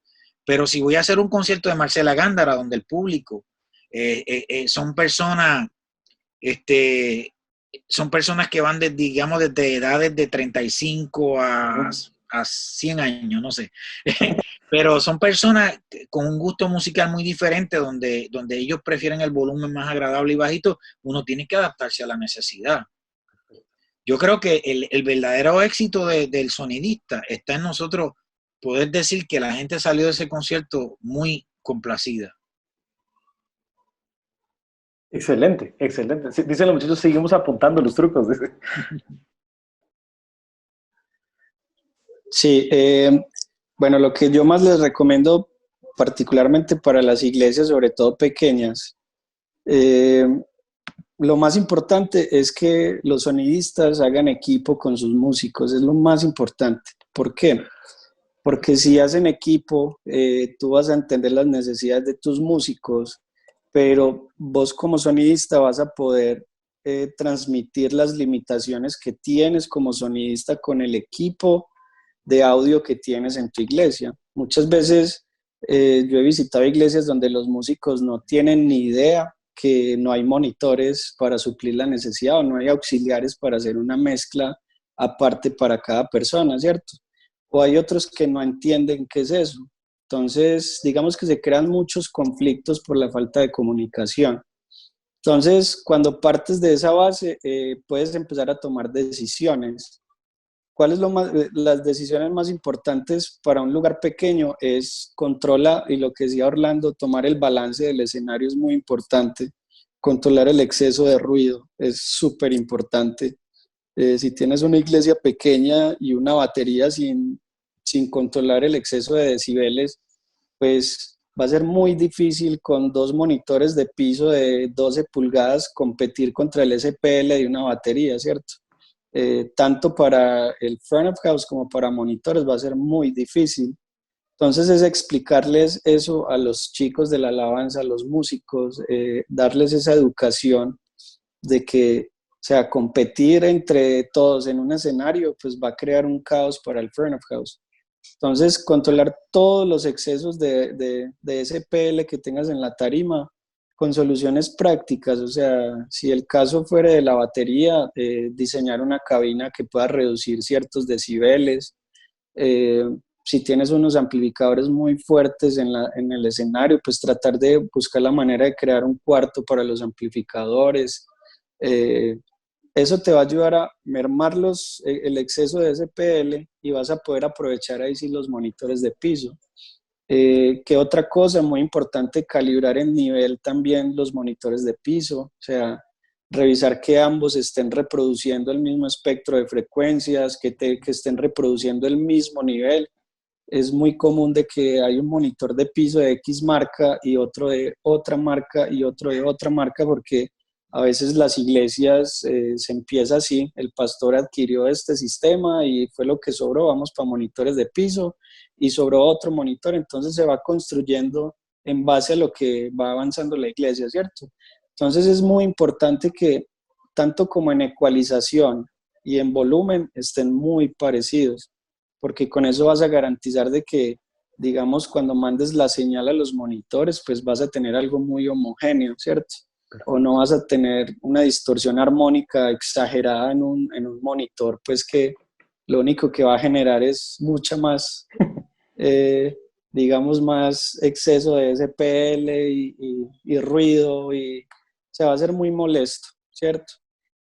Pero si voy a hacer un concierto de Marcela Gándara, donde el público son personas, son personas que van digamos, desde edades de 35 a 100 años, no sé. Pero son personas con un gusto musical muy diferente, donde ellos prefieren el volumen más agradable y bajito. Uno tiene que adaptarse a la necesidad. Yo creo que el verdadero éxito del sonidista está en nosotros poder decir que la gente salió de ese concierto muy complacida. Excelente, excelente. Sí, dicen los muchachos, seguimos apuntando los trucos. Sí, bueno, lo que yo más les recomiendo, particularmente para las iglesias, sobre todo pequeñas, lo más importante es que los sonidistas hagan equipo con sus músicos, es lo más importante. ¿Por qué? Porque si hacen equipo, tú vas a entender las necesidades de tus músicos, pero vos como sonidista vas a poder transmitir las limitaciones que tienes como sonidista con el equipo de audio que tienes en tu iglesia. Muchas veces yo he visitado iglesias donde los músicos no tienen ni idea que no hay monitores para suplir la necesidad o no hay auxiliares para hacer una mezcla aparte para cada persona, ¿cierto? O hay otros que no entienden qué es eso. Entonces, digamos que se crean muchos conflictos por la falta de comunicación. Entonces, cuando partes de esa base, puedes empezar a tomar decisiones. ¿Cuáles son las decisiones más importantes para un lugar pequeño? Es controlar, y lo que decía Orlando, tomar el balance del escenario es muy importante. Controlar el exceso de ruido es súper importante. Si tienes una iglesia pequeña y una batería sin controlar el exceso de decibeles, pues va a ser muy difícil con 2 monitores de piso de 12 pulgadas competir contra el SPL de una batería, ¿cierto? Tanto para el front of house como para monitores va a ser muy difícil. Entonces es explicarles eso a los chicos de la alabanza, a los músicos, darles esa educación de que, o sea, competir entre todos en un escenario, pues va a crear un caos para el front of house. Entonces, controlar todos los excesos de SPL que tengas en la tarima con soluciones prácticas, o sea, si el caso fuera de la batería, diseñar una cabina que pueda reducir ciertos decibeles, si tienes unos amplificadores muy fuertes en el escenario, pues tratar de buscar la manera de crear un cuarto para los amplificadores. Eso te va a ayudar a mermar el exceso de SPL y vas a poder aprovechar ahí sí los monitores de piso. ¿Qué otra cosa muy importante? Calibrar en nivel también los monitores de piso, o sea, revisar que ambos estén reproduciendo el mismo espectro de frecuencias, que estén reproduciendo el mismo nivel. Es muy común de que hay un monitor de piso de X marca y otro de otra marca y otro de otra marca, porque a veces las iglesias se empieza así, el pastor adquirió este sistema y fue lo que sobró, vamos para monitores de piso y sobró otro monitor, entonces se va construyendo en base a lo que va avanzando la iglesia, ¿cierto? Entonces es muy importante que tanto como en ecualización y en volumen estén muy parecidos, porque con eso vas a garantizar de que, digamos, cuando mandes la señal a los monitores, pues vas a tener algo muy homogéneo, ¿cierto? O no vas a tener una distorsión armónica exagerada en un monitor, pues que lo único que va a generar es mucha más, digamos, más exceso de SPL y ruido, y se va a hacer muy molesto, ¿cierto?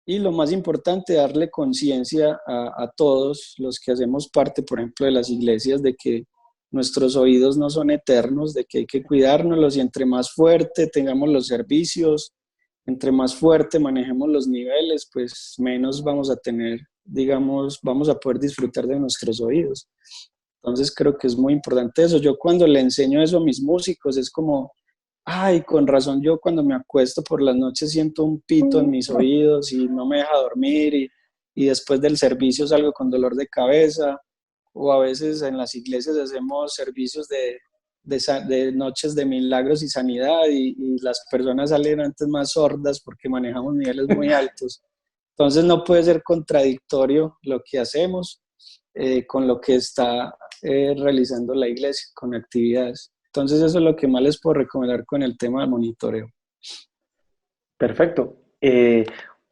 Y lo más importante, darle conciencia a todos los que hacemos parte, por ejemplo, de las iglesias, de que nuestros oídos no son eternos, de que hay que cuidárnoslos, y entre más fuerte tengamos los servicios, entre más fuerte manejemos los niveles, pues menos vamos a tener, digamos, vamos a poder disfrutar de nuestros oídos. Entonces creo que es muy importante eso. Yo cuando le enseño eso a mis músicos es como, ay, con razón yo cuando me acuesto por las noches siento un pito en mis oídos y no me deja dormir, y y después del servicio salgo con dolor de cabeza, o a veces en las iglesias hacemos servicios de noches de milagros y sanidad y las personas salen antes más sordas porque manejamos niveles muy altos. Entonces no puede ser contradictorio lo que hacemos con lo que está realizando la iglesia, con actividades. Entonces eso es lo que más les puedo recomendar con el tema del monitoreo. Perfecto.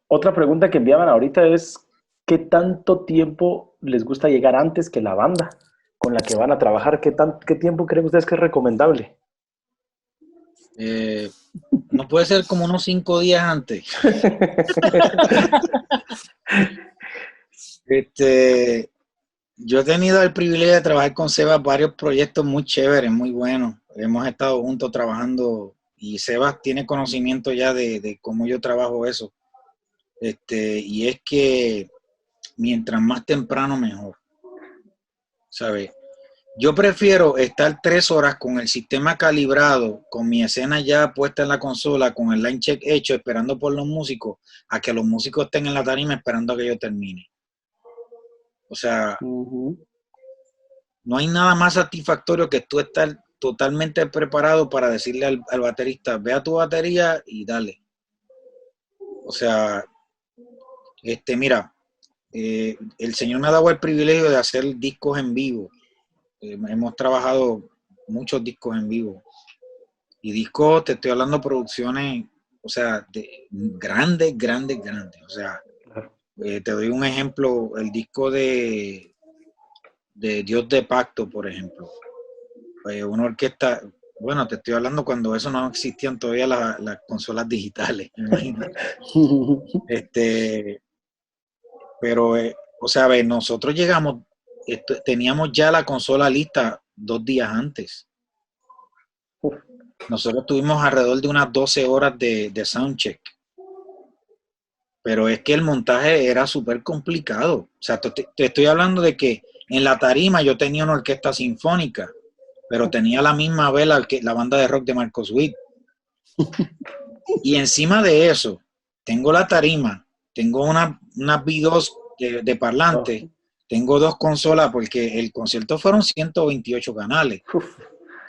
Otra pregunta que enviaban ahorita es, ¿qué tanto tiempo les gusta llegar antes que la banda con la que van a trabajar? ¿Qué tiempo creen ustedes que es recomendable? No puede ser como unos 5 días antes. Yo he tenido el privilegio de trabajar con Sebas varios proyectos muy chéveres, muy buenos. Hemos estado juntos trabajando y Sebas tiene conocimiento ya de cómo yo trabajo eso. Y es que mientras más temprano, mejor. ¿Sabes? Yo prefiero estar 3 horas con el sistema calibrado, con mi escena ya puesta en la consola, con el line check hecho, esperando por los músicos, a que los músicos estén en la tarima esperando a que yo termine. O sea, no hay nada más satisfactorio que tú estar totalmente preparado para decirle al baterista, ve a tu batería y dale. O sea, mira, el Señor me ha dado el privilegio de hacer discos en vivo. Hemos trabajado muchos discos en vivo. Y discos, te estoy hablando de producciones, o sea, grandes. O sea, te doy un ejemplo, el disco de Dios de Pacto, por ejemplo. Una orquesta, bueno, te estoy hablando cuando eso no existían todavía las consolas digitales, imagínate. Pero, o sea, nosotros llegamos, teníamos ya la consola lista 2 días antes. Nosotros tuvimos alrededor de unas 12 horas de soundcheck. Pero es que el montaje era súper complicado. O sea, te estoy hablando de que en la tarima yo tenía una orquesta sinfónica, pero tenía la misma vela que la banda de rock de Marcos Witt. Y encima de eso, tengo la tarima, tengo una V2 de parlante, tengo 2 consolas, porque el concierto fueron 128 canales.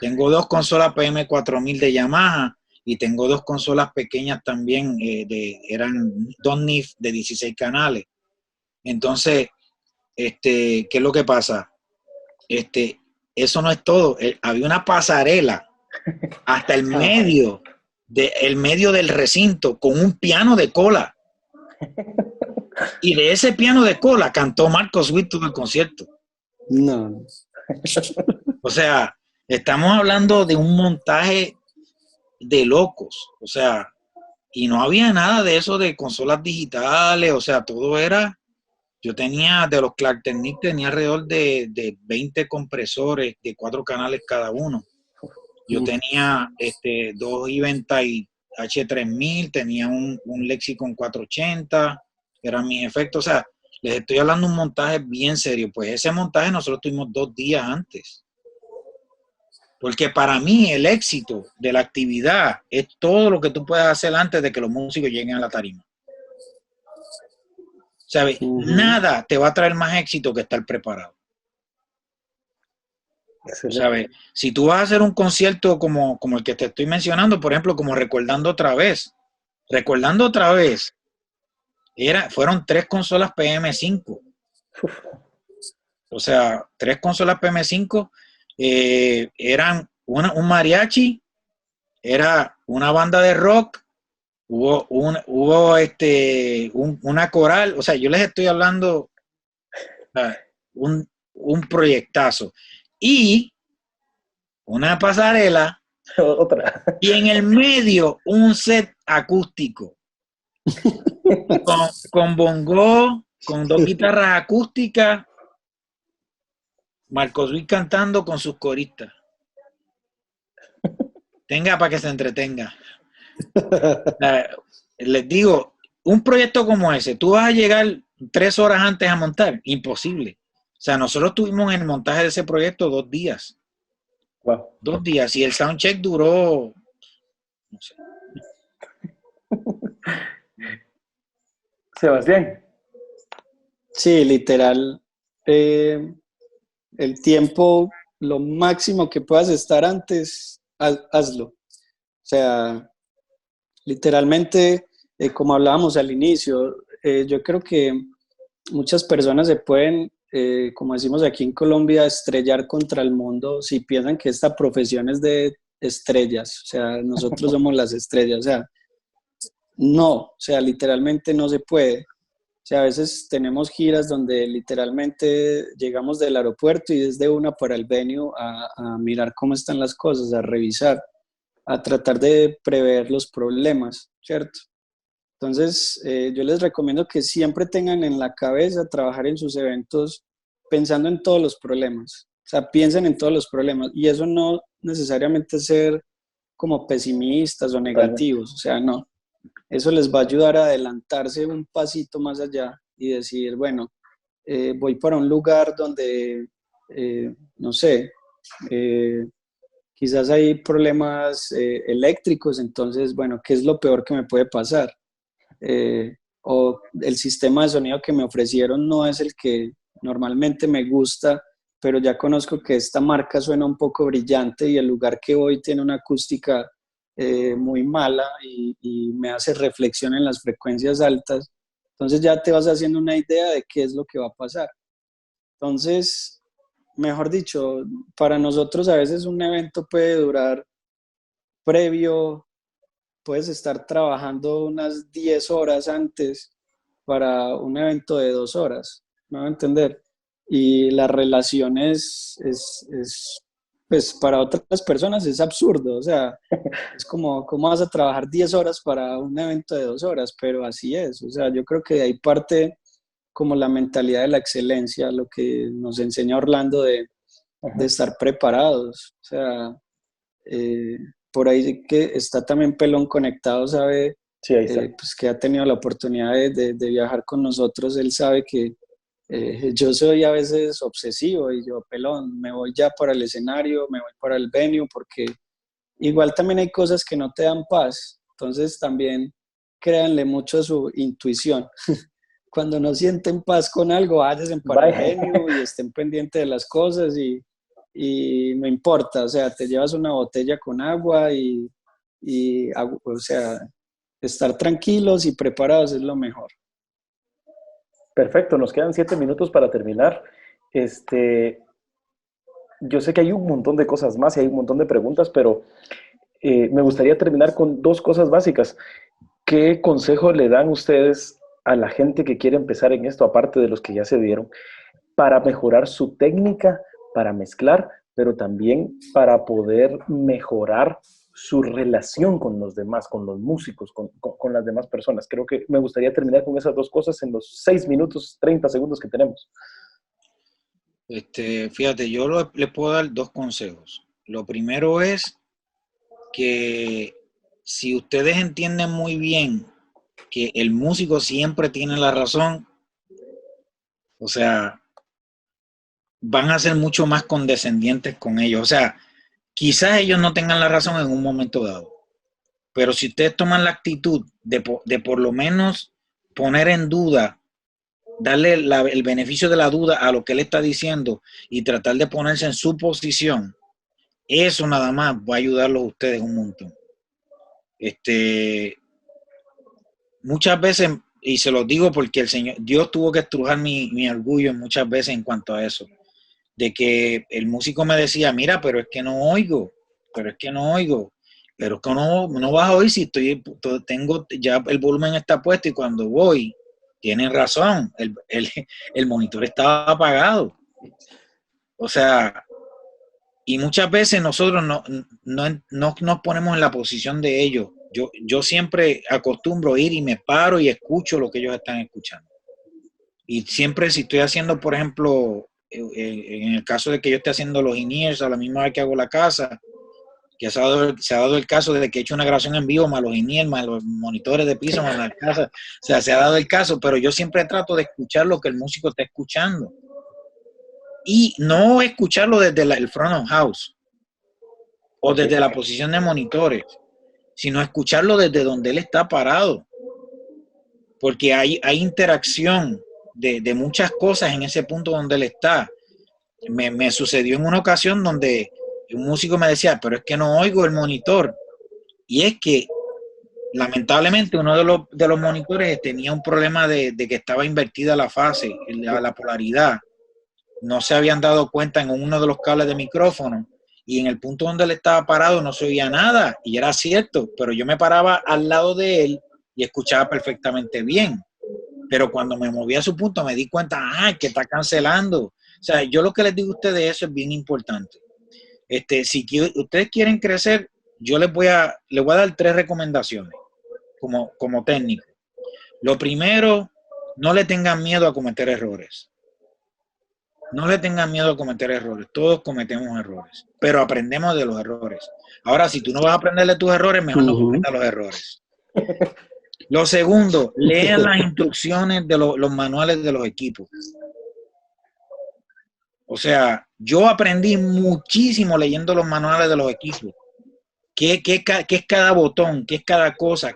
Tengo 2 consolas PM4000 de Yamaha y tengo 2 consolas pequeñas también, eran 2 NIF de 16 canales. Entonces, ¿qué es lo que pasa? Eso no es todo. Había una pasarela hasta el medio del recinto con un piano de cola. Y de ese piano de cola cantó Marcos Witt todo el concierto. No. O sea, estamos hablando de un montaje de locos. O sea, y no había nada de eso de consolas digitales. O sea, todo era... Yo tenía, de los Clark Technic, tenía alrededor de 20 compresores de 4 canales cada uno. Yo tenía 2 Eventide H3000, tenía un Lexicon 480, eran mis efectos. O sea, les estoy hablando de un montaje bien serio. Pues ese montaje nosotros tuvimos 2 días antes. Porque para mí el éxito de la actividad es todo lo que tú puedas hacer antes de que los músicos lleguen a la tarima. ¿Sabes? Nada te va a traer más éxito que estar preparado. ¿Sabes? Si tú vas a hacer un concierto como el que te estoy mencionando, por ejemplo, como Recordando Otra Vez, fueron 3 consolas PM5. O sea, 3 consolas PM5 eran un mariachi, era una banda de rock, hubo una coral. O sea, yo les estoy hablando un proyectazo. Y una pasarela. Otra. Y en el medio un set acústico. con bongo, con 2 guitarras acústicas, Marcos Luis cantando con sus coristas. Tenga para que se entretenga. Les digo, un proyecto como ese, tú vas a llegar 3 horas antes a montar, imposible. O sea, nosotros tuvimos en el montaje de ese proyecto 2 días. Wow. 2 días, y el soundcheck duró, no sé. Sebastián. Sí, literal, eh, el tiempo, lo máximo que puedas estar antes, hazlo. O sea, literalmente, como hablábamos al inicio, yo creo que muchas personas se pueden, como decimos aquí en Colombia, estrellar contra el mundo si piensan que esta profesión es de estrellas, o sea, nosotros somos las estrellas, o sea, no, o sea, literalmente no se puede. O sea, a veces tenemos giras donde literalmente llegamos del aeropuerto y desde una para el venue a mirar cómo están las cosas, a revisar, a tratar de prever los problemas, ¿cierto? Entonces, yo les recomiendo que siempre tengan en la cabeza trabajar en sus eventos pensando en todos los problemas. O sea, piensen en todos los problemas. Y eso no necesariamente ser como pesimistas o Totalmente. negativos. O sea, no. Eso les va a ayudar a adelantarse un pasito más allá y decir, bueno, voy para un lugar donde, no sé, eh, quizás hay problemas eléctricos, entonces, bueno, ¿qué es lo peor que me puede pasar? O el sistema de sonido que me ofrecieron no es el que normalmente me gusta, pero ya conozco que esta marca suena un poco brillante y el lugar que voy tiene una acústica muy mala y me hace reflexión en las frecuencias altas. Entonces ya te vas haciendo una idea de qué es lo que va a pasar. Entonces, mejor dicho, para nosotros a veces un evento puede durar previo, puedes estar trabajando unas 10 horas antes para un evento de 2 horas, ¿me va a entender? Y la relación pues para otras personas es absurdo, o sea, es como, ¿cómo vas a trabajar 10 horas para un evento de 2 horas? Pero así es, o sea, yo creo que de ahí parte como la mentalidad de la excelencia, lo que nos enseña Orlando de Ajá. estar preparados, o sea, eh, por ahí que está también Pelón conectado, sabe, Sí, ahí está. pues que ha tenido la oportunidad de viajar con nosotros, él sabe que yo soy a veces obsesivo y yo, Pelón, me voy ya para el escenario, me voy para el venue, porque igual también hay cosas que no te dan paz, entonces también créanle mucho a su intuición. Cuando no sienten paz con algo, váyanse para el Bye. venue y estén pendientes de las cosas y no importa, o sea, te llevas una botella con agua o sea, estar tranquilos y preparados es lo mejor. Perfecto, nos quedan 7 minutos para terminar. Este, yo sé que hay un montón de cosas más y hay un montón de preguntas, pero me gustaría terminar con dos cosas básicas. ¿Qué consejo le dan ustedes a la gente que quiere empezar en esto, aparte de los que ya se dieron, para mejorar su técnica, para mezclar, pero también para poder mejorar su relación con los demás, con los músicos, con las demás personas? Creo que me gustaría terminar con esas dos cosas en los 6 minutos, 30 segundos que tenemos. Fíjate, le puedo dar dos consejos. Lo primero es que si ustedes entienden muy bien que el músico siempre tiene la razón, o sea, van a ser mucho más condescendientes con ellos. O sea, quizás ellos no tengan la razón en un momento dado, pero si ustedes toman la actitud de por lo menos poner en duda, darle el beneficio de la duda a lo que él está diciendo y tratar de ponerse en su posición, eso nada más va a ayudarlos a ustedes un montón. Muchas veces, y se los digo porque el Señor, Dios tuvo que estrujar mi orgullo muchas veces en cuanto a eso, de que el músico me decía, mira, pero es que no oigo, pero es que no oigo, pero es que no vas a oír si tengo, ya el volumen está puesto y cuando voy, tienen razón, el monitor estaba apagado. O sea, y muchas veces nosotros no nos ponemos en la posición de ellos. Yo siempre acostumbro ir y me paro y escucho lo que ellos están escuchando. Y siempre si estoy haciendo, por ejemplo, en el caso de que yo esté haciendo los in-ears a la misma vez que hago la casa, que se ha dado el caso de que he hecho una grabación en vivo, más los in-ears, más los monitores de piso, más la casa, o sea, se ha dado el caso, pero yo siempre trato de escuchar lo que el músico está escuchando. Y no escucharlo desde el front of house o Ok, desde la posición de monitores, sino escucharlo desde donde él está parado, porque hay interacción de muchas cosas en ese punto donde él está. Me sucedió en una ocasión donde un músico me decía, pero es que no oigo el monitor. Y es que lamentablemente uno de los monitores tenía un problema de que estaba invertida la fase, la polaridad. No se habían dado cuenta en uno de los cables de micrófono y en el punto donde él estaba parado no se oía nada y era cierto, pero yo me paraba al lado de él y escuchaba perfectamente bien. Pero cuando me moví a su punto me di cuenta, que está cancelando. O sea, yo lo que les digo a ustedes, eso es bien importante. Si ustedes quieren crecer, yo les voy a dar 3 recomendaciones como técnico. Lo primero, no le tengan miedo a cometer errores. No le tengan miedo a cometer errores. Todos cometemos errores, pero aprendemos de los errores. Ahora, si tú no vas a aprender de tus errores, mejor no cometas los errores. Lo segundo, lean las instrucciones de los manuales de los equipos. O sea, yo aprendí muchísimo leyendo los manuales de los equipos. ¿Qué es cada botón? ¿Qué es cada cosa?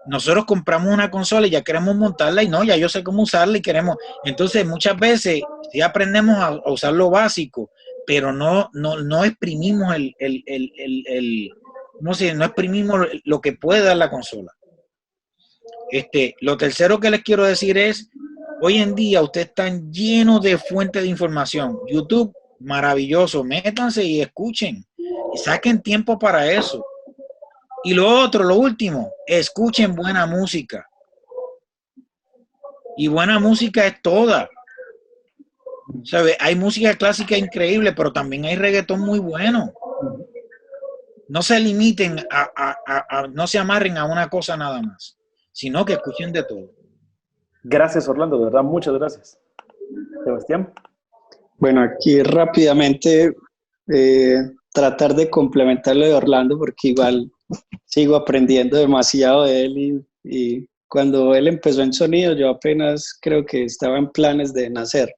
Nosotros compramos una consola y ya queremos montarla y no, ya yo sé cómo usarla y queremos. Entonces, muchas veces sí aprendemos a usar lo básico, pero no exprimimos no exprimimos lo que puede dar la consola. Lo tercero que les quiero decir es, hoy en día ustedes están llenos de fuentes de información. YouTube, maravilloso, métanse y escuchen. Y saquen tiempo para eso. Y lo último, escuchen buena música. Y buena música es toda. ¿Sabe? Hay música clásica increíble, pero también hay reggaetón muy bueno. No se limiten no se amarren a una cosa nada más, sino que escuchen de todo. Gracias, Orlando, de verdad, muchas gracias. Sebastián. Bueno, aquí rápidamente tratar de complementar lo de Orlando, porque igual sigo aprendiendo demasiado de él y cuando él empezó en sonido, yo apenas creo que estaba en planes de nacer.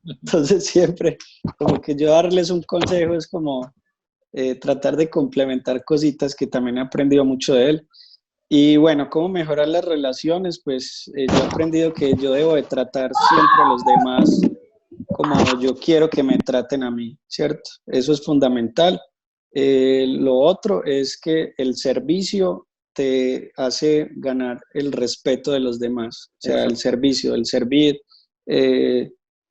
Entonces siempre, como que yo darles un consejo es como tratar de complementar cositas que también he aprendido mucho de él. Y bueno, ¿cómo mejorar las relaciones? Pues yo he aprendido que yo debo de tratar siempre a los demás como yo quiero que me traten a mí, ¿cierto? Eso es fundamental. Lo otro es que el servicio te hace ganar el respeto de los demás, o sea, el servicio, el servir.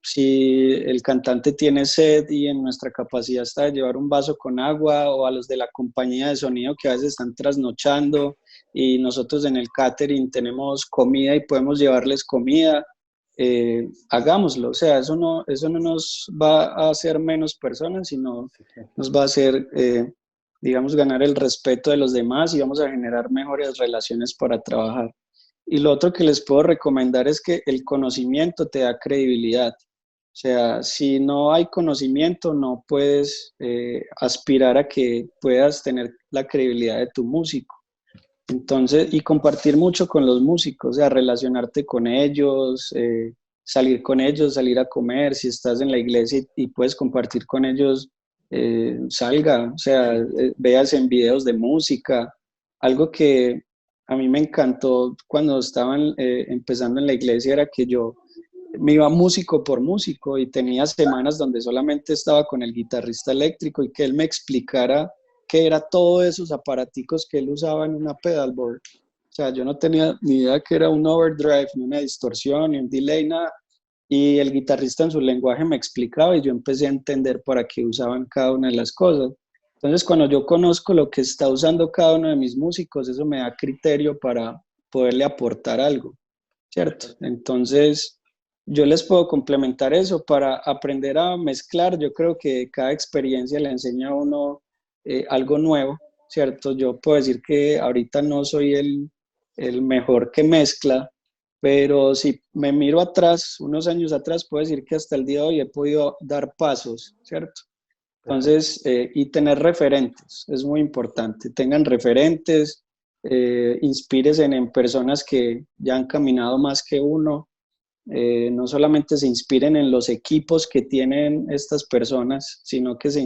Si el cantante tiene sed y en nuestra capacidad está de llevar un vaso con agua, o a los de la compañía de sonido que a veces están trasnochando y nosotros en el catering tenemos comida y podemos llevarles comida, hagámoslo. O sea, eso no nos va a hacer menos personas, sino nos va a hacer, digamos, ganar el respeto de los demás y vamos a generar mejores relaciones para trabajar. Y lo otro que les puedo recomendar es que el conocimiento te da credibilidad. O sea, si no hay conocimiento, no puedes aspirar a que puedas tener la credibilidad de tu músico. Entonces, y compartir mucho con los músicos, o sea, relacionarte con ellos, salir con ellos, salir a comer. Si estás en la iglesia y puedes compartir con ellos, salga, o sea, veas en videos de música. Algo que a mí me encantó cuando estaban empezando en la iglesia era que yo me iba músico por músico y tenía semanas donde solamente estaba con el guitarrista eléctrico y que él me explicara qué era todos esos aparaticos que él usaba en una pedalboard. O sea, yo no tenía ni idea que era un overdrive, ni una distorsión, ni un delay, nada. Y el guitarrista en su lenguaje me explicaba y yo empecé a entender para qué usaban cada una de las cosas. Entonces, cuando yo conozco lo que está usando cada uno de mis músicos, eso me da criterio para poderle aportar algo, ¿cierto? Entonces, yo les puedo complementar eso para aprender a mezclar. Yo creo que cada experiencia le enseña a uno algo nuevo, ¿cierto? Yo puedo decir que ahorita no soy el mejor que mezcla, pero si me miro atrás, unos años atrás, puedo decir que hasta el día de hoy he podido dar pasos, ¿cierto? Entonces, y tener referentes, es muy importante. Tengan referentes, inspírense en personas que ya han caminado más que uno. No solamente se inspiren en los equipos que tienen estas personas, sino que se